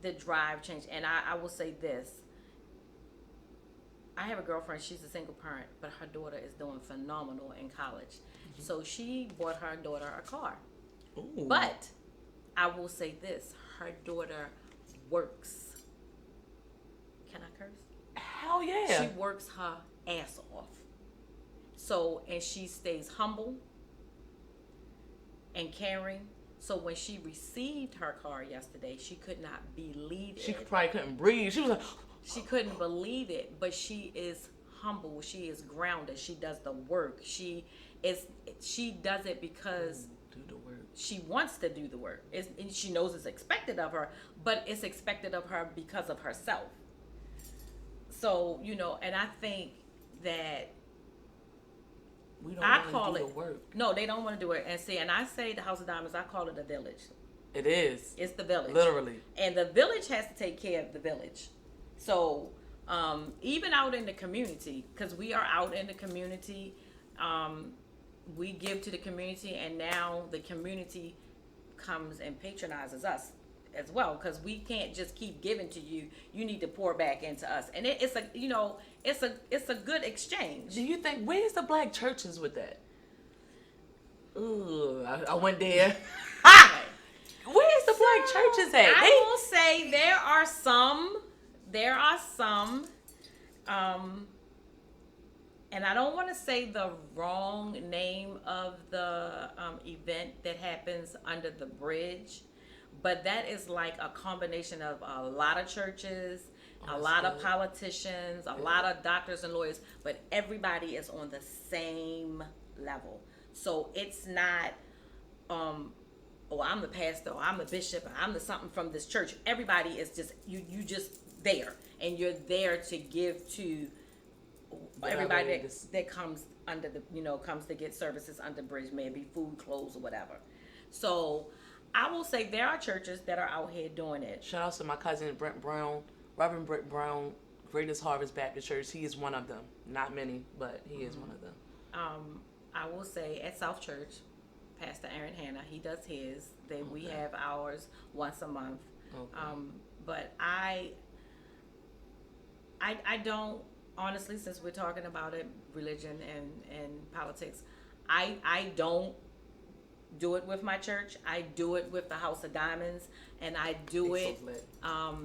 The drive changed, and I will say this: I have a girlfriend. She's a single parent, but her daughter is doing phenomenal in college. Mm-hmm. So she bought her daughter a car. Ooh. But I will say this: her daughter works. Can I curse? Hell yeah. She works her ass off. So, and she stays humble and caring. So when she received her car yesterday, she could not believe it. She probably couldn't breathe. She was like, she couldn't believe it, but she is humble. She is grounded. She does the work. She does it because she wants to do the work. And she knows it's expected of her, but it's expected of her because of herself. So, and I think that we don't want to do the work. No, they don't want to do it. And I say the House of Diamonds, I call it a village. It is. It's the village. Literally. And the village has to take care of the village. So, even out in the community, because we are out in the community, we give to the community, and now the community comes and patronizes us as well, because we can't just keep giving to you. You need to pour back into us, and it's a good exchange. Do you think where's the black churches with that? Ooh, I went there. Where's the black churches at? I will say there are some, and I don't want to say the wrong name of the event that happens under the bridge. But that is like a combination of a lot of churches, a lot of politicians, a lot of doctors and lawyers, but everybody is on the same level. So it's not, I'm the pastor, or I'm the bishop, or I'm the something from this church. Everybody is just, you just there. And you're there to give to everybody that comes under the, comes to get services under bridge, maybe food, clothes, or whatever. So I will say there are churches that are out here doing it. Shout out to my cousin Brent Brown, Reverend Brent Brown, Greatest Harvest Baptist Church. He is one of them. Not many, but he is one of them. I will say at South Church, Pastor Aaron Hanna, he does his. We have ours once a month. Okay. But I don't, honestly, since we're talking about it, religion and politics, I don't do it with my church. I do it with the House of Diamonds, and I do it.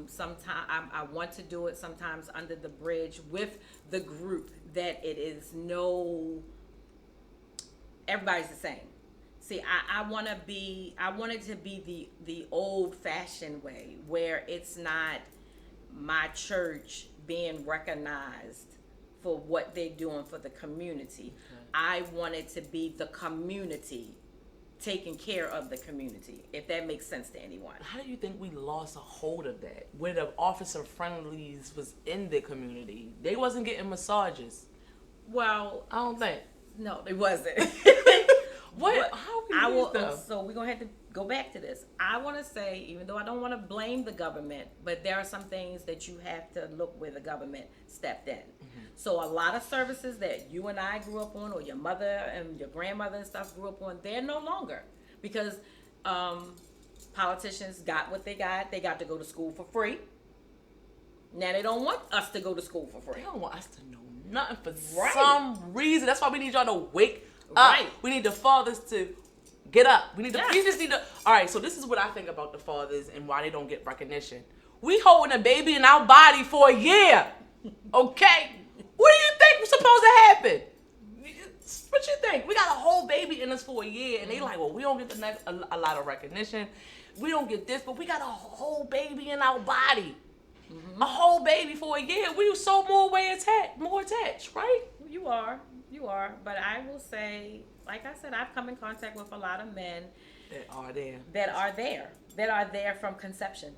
Sometimes I want to do it sometimes under the bridge with the group that it is no. Everybody's the same. See, I want it to be the old fashioned way where it's not my church being recognized for what they're doing for the community. Okay. I want it to be the community taking care of the community, if that makes sense to anyone. How do you think we lost a hold of that? Where the officer friendlies was in the community. They wasn't getting massages. Well, I don't think. No, they wasn't. What? How we them? So we're gonna have to go back to this. I want to say, even though I don't want to blame the government, but there are some things that you have to look where the government stepped in. Mm-hmm. So a lot of services that you and I grew up on, or your mother and your grandmother and stuff grew up on, they're no longer, because politicians got what they got. They got to go to school for free. Now they don't want us to go to school for free. They don't want us to know nothing for some reason. That's why we need y'all to wake up. Right. We need the fathers to get up. We just need to. All right, so this is what I think about the fathers and why they don't get recognition. We holding a baby in our body for a year. Okay? What do you think was supposed to happen? What you think? We got a whole baby in us for a year, and they like, well, we don't get a lot of recognition. We don't get this, but we got a whole baby in our body. Mm-hmm. A whole baby for a year. We were so more attached, right? You are. But I will say, like I said, I've come in contact with a lot of men that are there from conception.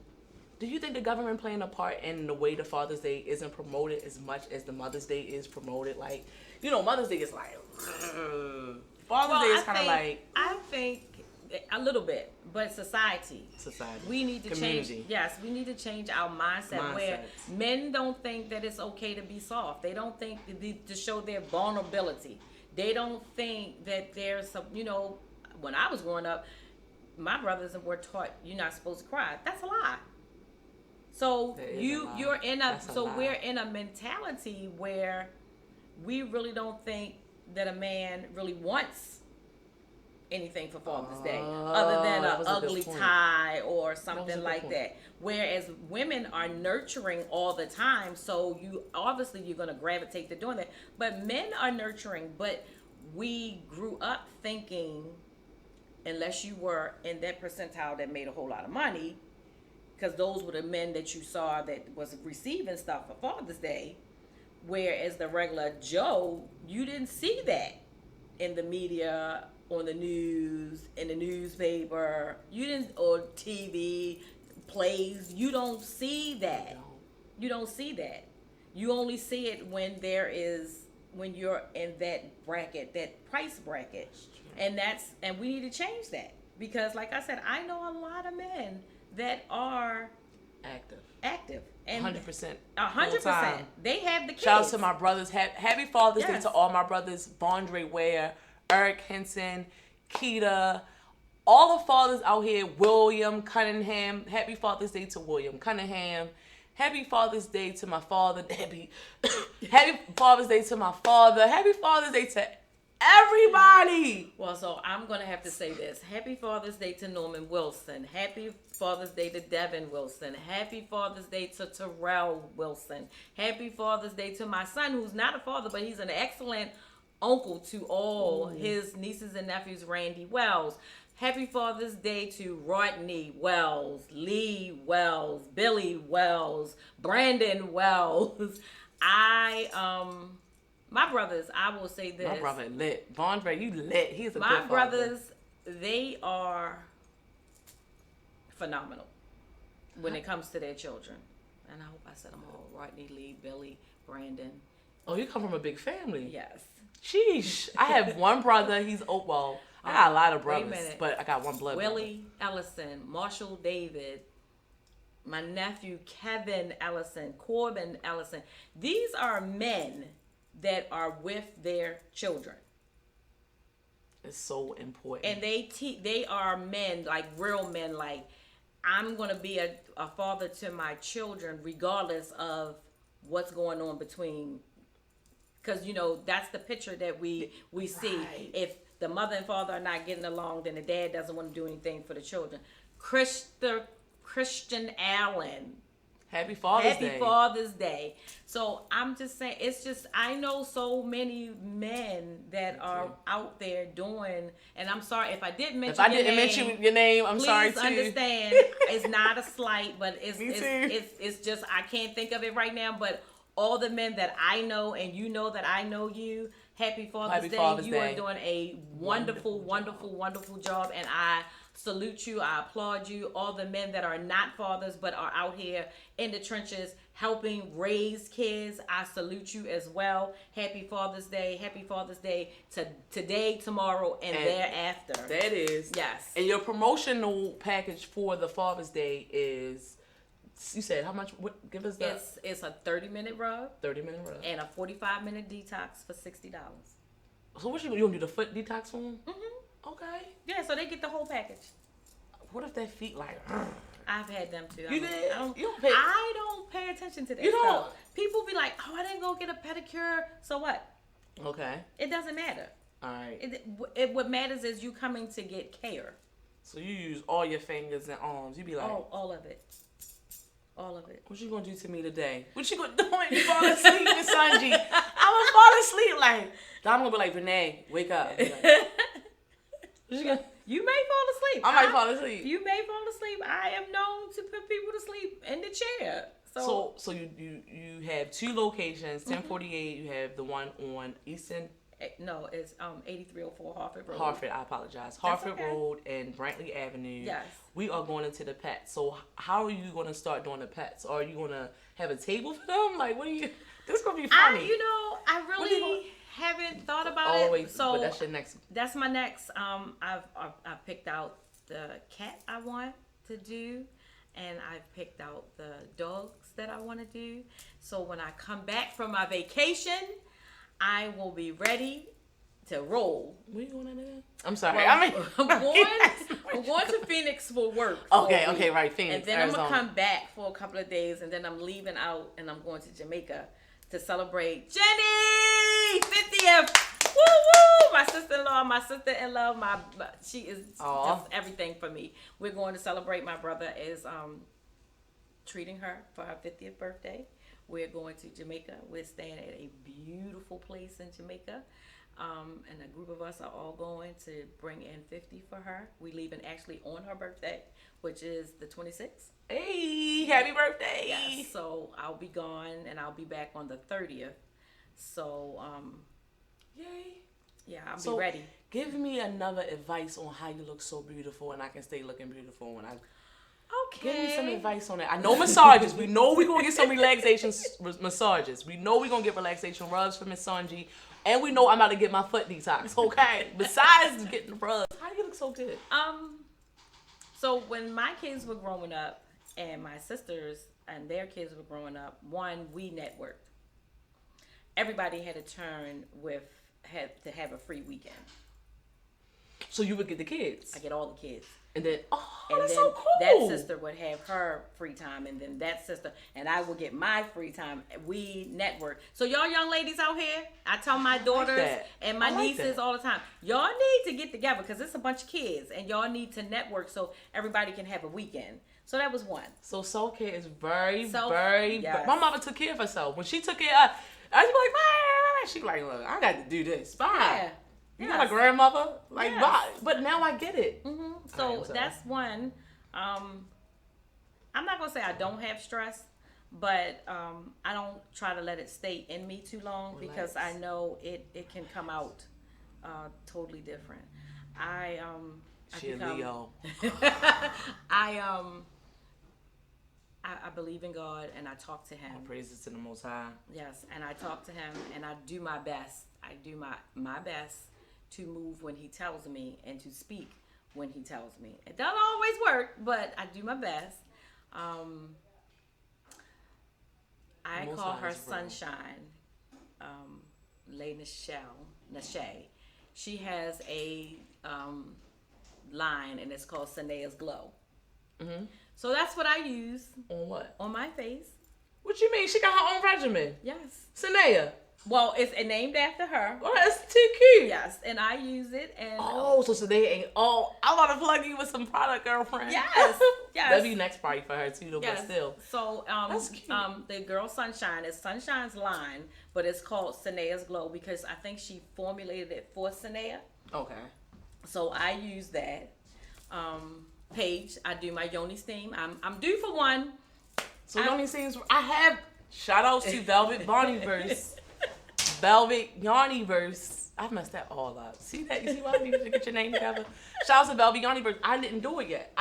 Do you think the government playing a part in the way the Father's Day isn't promoted as much as the Mother's Day is promoted? Like, Mother's Day is like, Father's Day is kind of like. I think a little bit, but society. We need to change. Yes, we need to change our mindset where men don't think that it's okay to be soft. They don't think to show their vulnerability. They don't think that there's some. When I was growing up, my brothers were taught you're not supposed to cry. That's a lie. So we're in a mentality where we really don't think that a man really wants anything for Father's Day other than an ugly tie or something like that. Whereas women are nurturing all the time, so you're going to gravitate to doing that. But men are nurturing, but we grew up thinking, unless you were in that percentile that made a whole lot of money, because those were the men that you saw that was receiving stuff for Father's Day, whereas the regular Joe, you didn't see that in the media, on the news, in the newspaper, or TV, plays. You don't see that. You don't see that. You only see it when you're in that bracket, that price bracket. And we need to change that. Because like I said, I know a lot of men that are active. And 100%. 100%. They have the kids. Shout out to my brothers. Happy Father's Day to all my brothers. Bondre Ware, Eric Henson, Keita, all the fathers out here. William Cunningham. Happy Father's Day to William Cunningham. Happy Father's Day to my father, Debbie. Happy Father's Day to my father. Happy Father's Day to everybody. Well, so I'm going to have to say this. Happy Father's Day to Norman Wilson. Happy Father's Day to Devin Wilson. Happy Father's Day to Terrell Wilson. Happy Father's Day to my son, who's not a father, but he's an excellent uncle to all his nieces and nephews, Randy Wells. Happy Father's Day to Rodney Wells, Lee Wells, Billy Wells, Brandon Wells. My brothers, I will say this. My brother lit. Bondre, you lit. He's a good My father. brothers, they are phenomenal when it comes to their children. And I hope I said them all. Rodney, Lee, Billy, Brandon. Oh, you come from a big family. Yes. Sheesh. I have one brother. He's well. I got a lot of Wait a brothers, minute. but I got one blood brother. Willie Ellison, Marshall David, my nephew Kevin Ellison, Corbin Ellison. These are men that are with their children. It's so important. And they are men, like real men, like I'm going to be a father to my children regardless of what's going on between, because that's the picture that we see. Right. If the mother and father are not getting along, then the dad doesn't want to do anything for the children. Christian Allen, Happy Father's Day. Happy Father's Day. So I'm just saying, it's just, I know so many men that are out there doing, and I'm sorry if I didn't mention mention your name, I'm sorry too. Please understand, it's not a slight, but it's just, I can't think of it right now, but all the men that I know, and you know that I know you, Happy Father's Day. You are doing a wonderful job, and I salute you. I applaud you. All the men that are not fathers but are out here in the trenches helping raise kids, I salute you as well. Happy Father's Day. Happy Father's Day to today, tomorrow, and thereafter. That is. Yes. And your promotional package for the Father's Day is, you said how much? What? Give us that. It's a 30-minute rub. 30-minute rub. And a 45-minute detox for $60. So what you gonna do the foot detox for them? Mm-hmm. Okay. Yeah, so they get the whole package. What if their feet like? I've had them too. You did? I don't pay attention to that. You don't? Stuff. People be like, "Oh, I didn't go get a pedicure." So what? Okay. It doesn't matter. All right. What matters is you coming to get care. So you use all your fingers and arms. You be like, all of it. All of it. What you gonna do to me today? What you gonna do when you fall asleep, Miss Sonji? I'm gonna fall asleep like. I'm gonna be like, Renee, wake up. Like, what you gonna? You may fall asleep. I might fall asleep. You may fall asleep. I am known to put people to sleep in the chair. So you have two locations, 1048. You have the one on Eastern. No, it's 8304 Harford Road. Harford, I apologize. Harford Road and Brantley Avenue. Yes. We are going into the pets. So how are you going to start doing the pets? Are you going to have a table for them? Like, what are you? This is going to be funny. I really haven't thought about it. Wait, so but that's your next. That's my next. I've picked out the cat I want to do, and I've picked out the dogs that I want to do. So when I come back from my vacation, I will be ready to roll. Where you going to do? I'm sorry. Well, I'm going to Phoenix for work. Okay, right, Phoenix, and then Arizona. I'm gonna come back for a couple of days, and then I'm leaving out, and I'm going to Jamaica to celebrate Jenny 50th. Woo woo! My sister-in-law, she is just everything for me. We're going to celebrate. My brother is treating her for her 50th birthday. We're going to Jamaica. We're staying at a beautiful place in Jamaica. And a group of us are all going to bring in 50 for her. We leaving actually on her birthday, which is the 26th. Hey, happy birthday. Yes, so I'll be gone and I'll be back on the 30th. So, yay. Yeah, I'll be ready. Give me another advice on how you look so beautiful and I can stay looking beautiful when I... Okay. Give me some advice on that. I know massages. We know we're going to get some relaxation massages. We know we're going to get relaxation rubs from Miss Sonji. And we know I'm about to get my foot detox, okay? Besides getting the rubs, how do you look so good? So when my kids were growing up and my sisters and their kids were growing up, we networked. Everybody had to have a free weekend. So you would get the kids? I get all the kids. And then, and that's then so cool. That sister would have her free time, and then that sister and I will get my free time. We network. So y'all young ladies out here, I tell my daughters and my nieces all the time, y'all need to get together because it's a bunch of kids, and y'all need to network so everybody can have a weekend. So that was one. So self-care is very. Yes. My mama took care of herself. When she took care of, I was like, bye. She like, look, I got to do this. Bye. Yeah. You know my grandmother? Like, bye. But now I get it. Mm-hmm. So that's one. I'm not going to say I don't have stress, but I don't try to let it stay in me too long because I know it can come out totally different. She a Leo. I believe in God and I talk to Him. All praises to the Most High. Yes, and I talk to Him and I do my best. I do my best to move when He tells me and to speak when He tells me. It doesn't always work, but I do my best. I Most call High her is real. Sunshine, Lay Nashe. She has a line and it's called Sanea's Glow. Mm-hmm. So that's what I use On what? on my face. What you mean? She got her own regimen. Yes. Sanaya. Well, it's named after her. Oh, that's too cute. Yes, and I use it. And Oh, so Sanaya ain't. Oh, I want to plug you with some product, girlfriend. yes, yes. That'd be next party for her too, though. Yes. But still. So That's cute. the girl Sunshine is Sunshine's line, but it's called Sanea's Glow because I think she formulated it for Sanea. Okay. So I use that. Paige, I do my yoni steam. I'm due for one. So Yoni scenes. I have shout outs to Velvet Bonnieverse, Velvet Yarnyverse. I've messed that all up. See that? You see why I need to get your name together? Shout out to Velvet Yarnyverse. I didn't do it yet.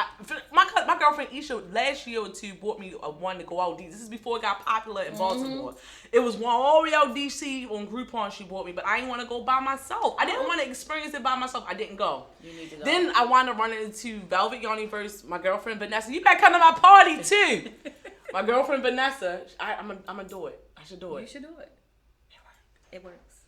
My girlfriend Isha last year or two bought me one to go out. This is before it got popular in Baltimore. It was one all the way out DC on Groupon she bought me, but I didn't want to go by myself. I didn't want to experience it by myself. I didn't go. You need to go. Then I wound up running into Velvet Yarnyverse, my girlfriend Vanessa. You better come to my party too. My girlfriend Vanessa, I'm gonna do it. I should do it. You should do it. It works.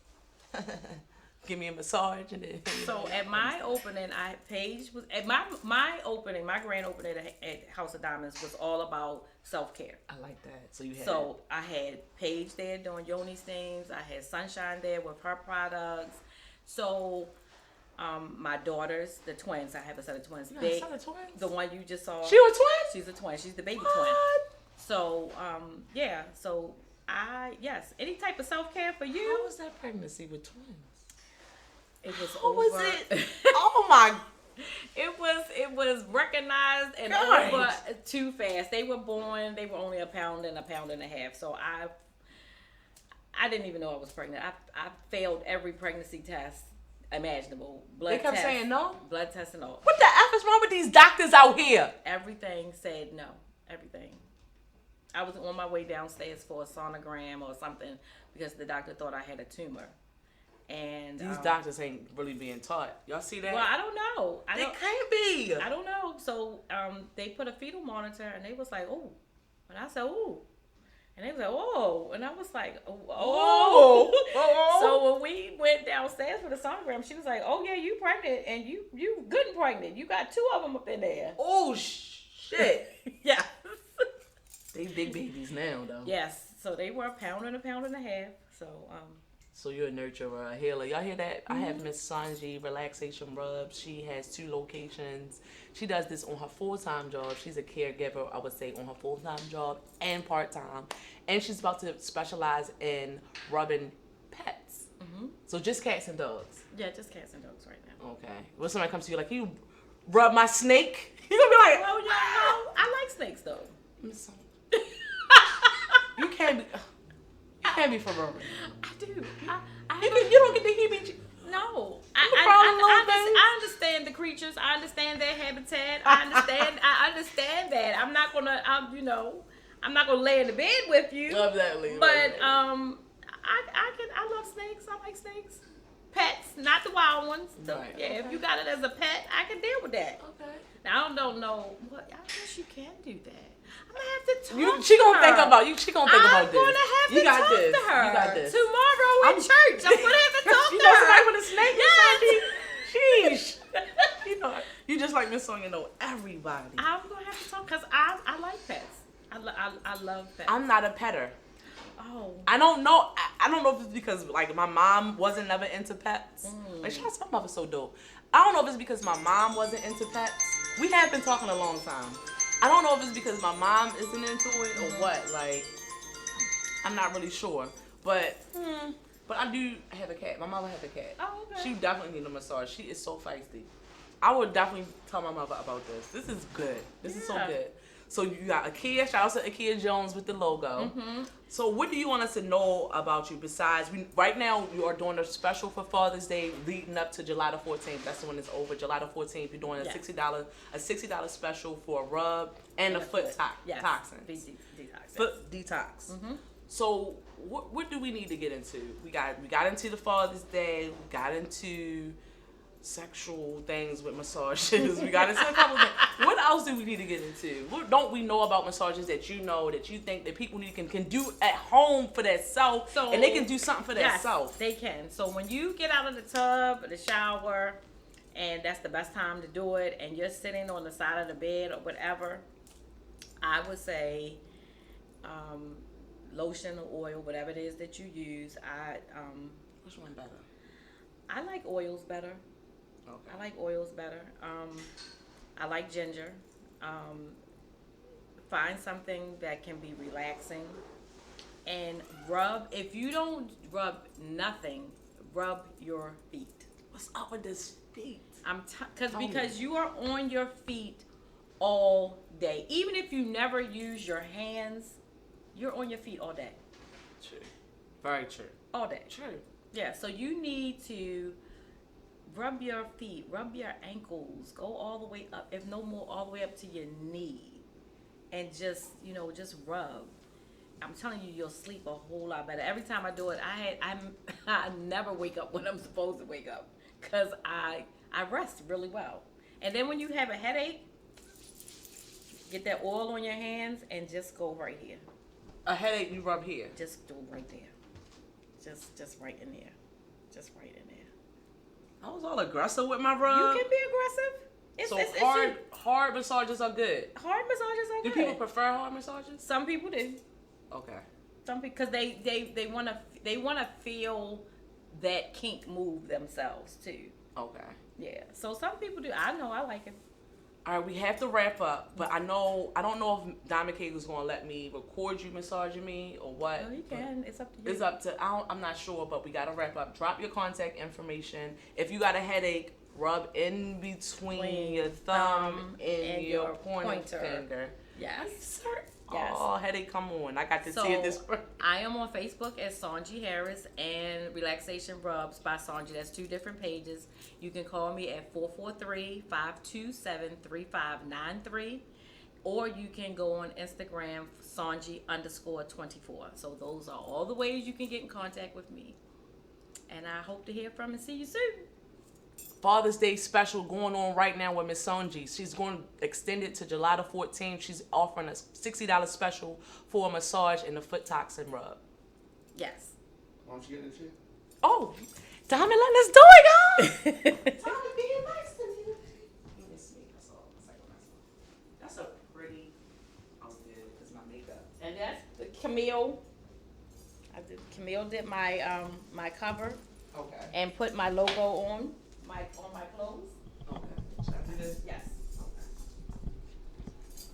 Give me a massage and then. So at my opening, Paige was at my opening. My grand opening at House of Diamonds was all about self-care. I like that. So you had. So I had Paige there doing yoni steams. I had Sunshine there with her products. So my daughters, the twins, I have a set of twins. You got a set of twins? The one you just saw. She was twin? She's a twin. She's the baby twin. What? So yeah. So yes, any type of self-care for you. How was that pregnancy with twins? It was How over. was it? Oh my. It was recognized and Gosh. over too fast. They were born. They were only a pound and a half. So I didn't even know I was pregnant. I failed every pregnancy test imaginable. They kept saying no? Blood test and all. What the F is wrong with these doctors out here? Everything said no. Everything. I was on my way downstairs for a sonogram or something because the doctor thought I had a tumor. And These doctors ain't really being taught. Y'all see that? Well, I don't know. They can't be. I don't know. So they put a fetal monitor and they was like, oh. And I said, oh. And they was like, oh. And I was like, oh. So when we went downstairs for the sonogram, she was like, oh, yeah, you pregnant. And you good and pregnant. You got 2 of them up in there. Oh, shit. Yeah. They big babies now, though. Yes. So they were a pound and a half. So, So you're a nurturer, a healer. Y'all hear that? I have Miss Sonja Relaxation Rubs. She has 2 locations. She does this on her full-time job. She's a caregiver, I would say, on her full-time job and part-time. And she's about to specialize in rubbing pets. Mm-hmm. So just cats and dogs. yeah, just cats and dogs right now. Okay. When somebody comes to you like, can you rub my snake? You're going to be like, Well, yeah, no, I like snakes, though. Miss Sonja. You can't be... You can't be for real. I do. You don't get the heebie. No, I I understand the creatures. I understand their habitat. I understand that. I'm not gonna, I'm not gonna lay in the bed with you. Love that, Lee. But I love snakes. I like snakes. Pets, not the wild ones. Right, Yeah, okay. if you got it as a pet, I can deal with that. Okay. Now I don't know. What I guess you can do that. I'm gonna have to talk. She to gonna her. think about you. She gonna think about this. I'm gonna have to You got talk this. to her. You got this. Tomorrow at church. I'm gonna have to talk You to know her. somebody with a snake? Yes. Sheesh. You just like Miss Sonja know everybody. I'm gonna have to talk because I like pets. I love pets. I'm not a petter. Oh. I don't know. I don't know if it's because like my mom wasn't never into pets. Like shout out to my mother, so dope. I don't know if it's because my mom wasn't into pets. We have been talking a long time. I don't know if it's because my mom isn't into it or what. Like I'm not really sure. But I do have a cat. My mother has a cat. Oh, okay. She definitely needs a massage. She is so feisty. I would definitely tell my mother about this. This is good. This is so Yeah. good. So you got IKEA. Shout out to IKEA Jones with the logo. So what do you want us to know about you besides right now you are doing a special for Father's Day leading up to July the 14th. That's when it's over. July the 14th, you're doing a $60 special for a rub and a foot toxin. Detox. Foot detox. So what do we need to get into? We got into the Father's Day. We got into sexual things with massages. We got into a couple things. What else do we need to get into? What don't we know about massages that you know that you think that people can do at home for themselves, and they can do something for themselves? They can. So when you get out of the tub or the shower, and that's the best time to do it, and you're sitting on the side of the bed or whatever, I would say lotion or oil, whatever it is that you use. Which one better? I like oils better. Okay. I like oils better. I like ginger. Find something that can be relaxing. And rub. If you don't rub nothing, rub your feet. What's up with this feet? Because you are on your feet all day. Even if you never use your hands, you're on your feet all day. True. Very true. All day. True. Yeah, so you need to rub your feet, rub your ankles, go all the way up, if no more, all the way up to your knee. And just rub. I'm telling you, you'll sleep a whole lot better. Every time I do it, I never wake up when I'm supposed to wake up because I rest really well. And then when you have a headache, get that oil on your hands and just go right here. A headache, you rub here. Just do it right there. Just right in there. Just right in there. I was all aggressive with my rub. You can be aggressive. Hard massages are good. Hard massages are good. Do people prefer hard massages? Some people do. Okay. Some people, because they wanna feel that kink move themselves too. Okay. Yeah. So some people do. I know. I like it. All right, we have to wrap up, but I don't know if Diamond Cake is gonna let me record you massaging me or what. Oh, you can. It's up to you. It's up to I'm not sure, but we gotta wrap up. Drop your contact information. If you got a headache, rub in between your thumb and your pointer finger. Yes. Sir. Yes. Oh, headache, come on. I got to see it this. I am on Facebook as Sonja Harris and Relaxation Rubs by Sonja. That's 2 different pages. You can call me at 443-527-3593. Or you can go on Instagram, Sonji_24. So those are all the ways you can get in contact with me. And I hope to hear from and see you soon. Father's Day special going on right now with Miss Sonji. She's going to extend it to July the 14th. She's offering a $60 special for a massage and a foot toxin rub. Yes. Why don't you get in the chair? Oh, Diamond, let us do it, y'all. Diamond being nice to me. Let me see. That's a pretty outfit. It's my makeup. And that's the Camille. Camille did my my cover. Okay. And put my logo on my clothes. Okay. Should I do this? Yes. Okay.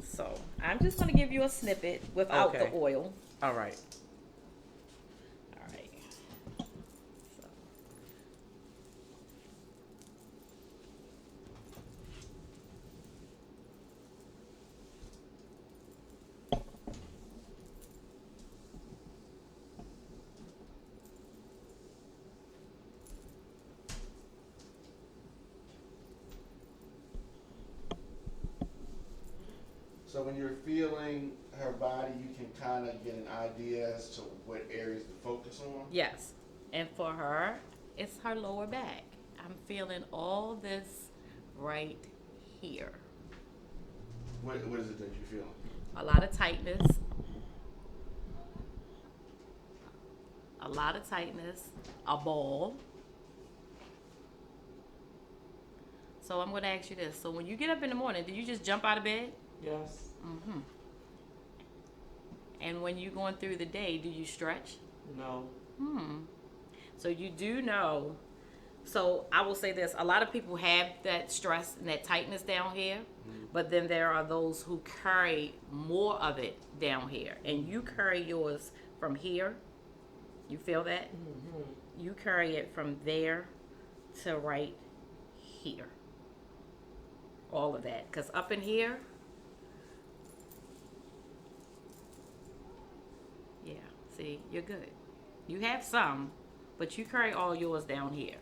So I'm just gonna give you a snippet without the oil. All right. All right. So when you're feeling her body, you can kind of get an idea as to what areas to focus on? Yes. And for her, it's her lower back. I'm feeling all this right here. What is it that you're feeling? A lot of tightness. A ball. So I'm going to ask you this. So when you get up in the morning, do you just jump out of bed? Yes. Mm-hmm. And when you're going through the day, do you stretch? No. So you do know. So I will say this. A lot of people have that stress and that tightness down here. But then there are those who carry more of it down here. And you carry yours from here. You feel that? Mm-hmm. You carry it from there to right here. All of that. Because up in here, see, you're good. You have some, but you carry all yours down here.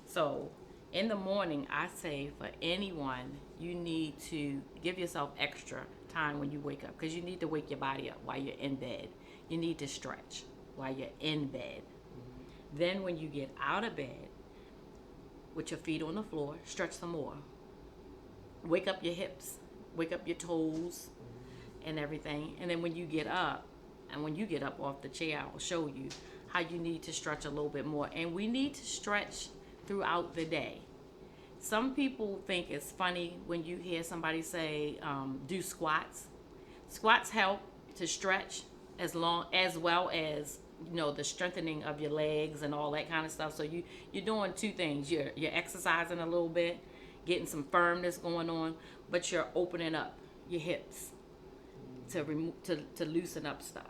So in the morning, I say for anyone, you need to give yourself extra time when you wake up because you need to wake your body up while you're in bed. You need to stretch while you're in bed. Then when you get out of bed, with your feet on the floor, stretch some more. Wake up your hips, wake up your toes and everything. And then when you get up, and when you get up off the chair, I will show you how you need to stretch a little bit more. And we need to stretch throughout the day. Some people think it's funny when you hear somebody say, do squats. Squats help to stretch as well as the strengthening of your legs and all that kind of stuff. So you're doing two things. You're exercising a little bit, getting some firmness going on, but you're opening up your hips to loosen up stuff.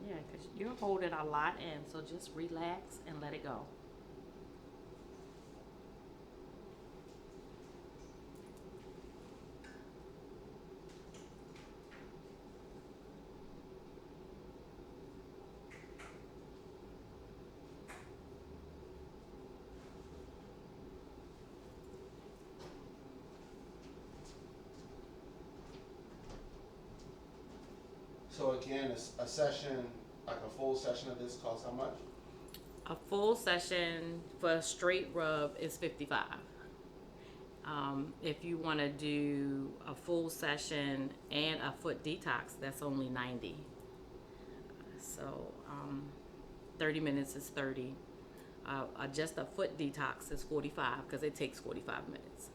Yeah, because you're holding a lot in, so just relax and let it go. So again, a session, like a full session of this costs how much? A full session for a straight rub is $55. If you want to do a full session and a foot detox, that's only $90. So 30 minutes is $30. Just a foot detox is $45 because it takes 45 minutes.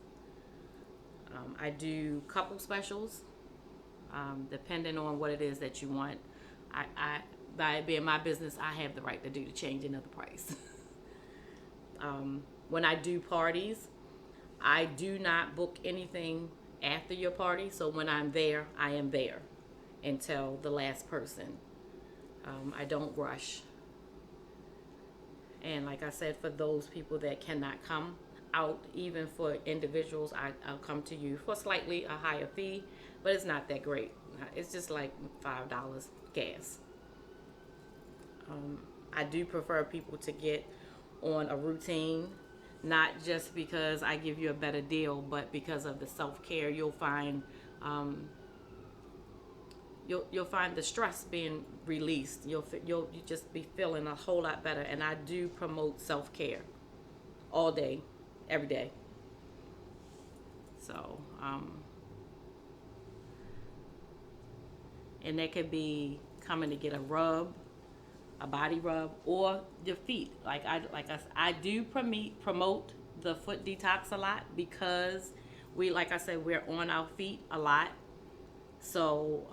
I do couple specials, depending on what it is that you want. By it being my business, I have the right to do the changing of the price. When I do parties, I do not book anything after your party. So when I'm there, I am there until the last person. I don't rush. And like I said, for those people that cannot come out, even for individuals, I'll come to you for slightly a higher fee, but it's not that great. It's just like $5 gas. I do prefer people to get on a routine, not just because I give you a better deal, but because of the self-care. You'll find you'll find the stress being released. You'll just be feeling a whole lot better. And I do promote self-care all day, every day. So and that could be coming to get a rub, a body rub, or your feet. I do promote the foot detox a lot because we're on our feet a lot. So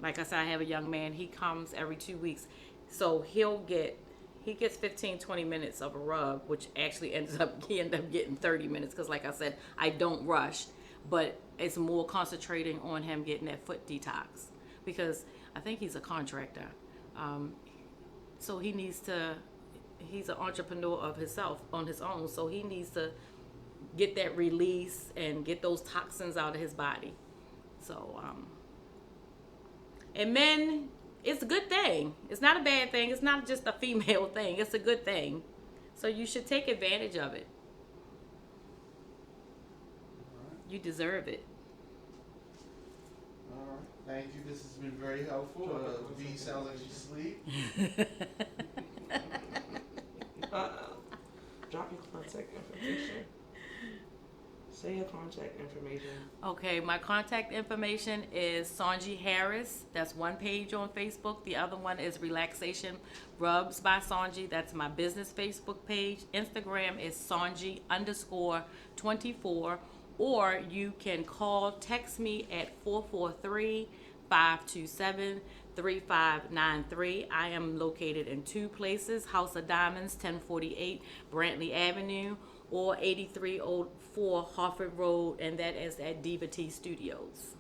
like I said, I have a young man. He comes every 2 weeks, so he gets 15-20 minutes of a rub, which actually he ends up getting 30 minutes because, like I said, I don't rush, but it's more concentrating on him getting that foot detox because I think he's a contractor. So he's an entrepreneur of himself on his own. So he needs to get that release and get those toxins out of his body. So, and men, it's a good thing. It's not a bad thing. It's not just a female thing. It's a good thing. So you should take advantage of it. You deserve it. All right. Thank you. This has been very helpful. V sounds like she's asleep. Drop your contact information. Say your contact information. Okay, my contact information is Sonja Harris. That's one page on Facebook. The other one is Relaxation Rubs by Sonja. That's my business Facebook page. Instagram is Sonja_24. Or you can text me at 443 527-3593. I am located in two places, House of Diamonds, 1048 Brantley Avenue, or 8304 Harford Road, and that is at Diva T Studios.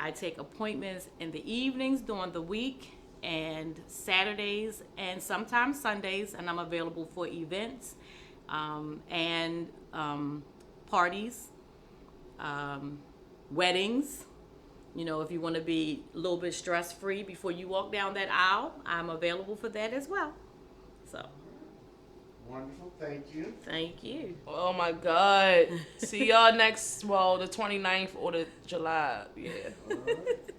I take appointments in the evenings during the week and Saturdays and sometimes Sundays, and I'm available for events and parties, weddings. You know, if you want to be a little bit stress-free before you walk down that aisle, I'm available for that as well. So, Wonderful, thank you. thank you. Oh my God. See y'all the 29th or the July. Yeah. All right.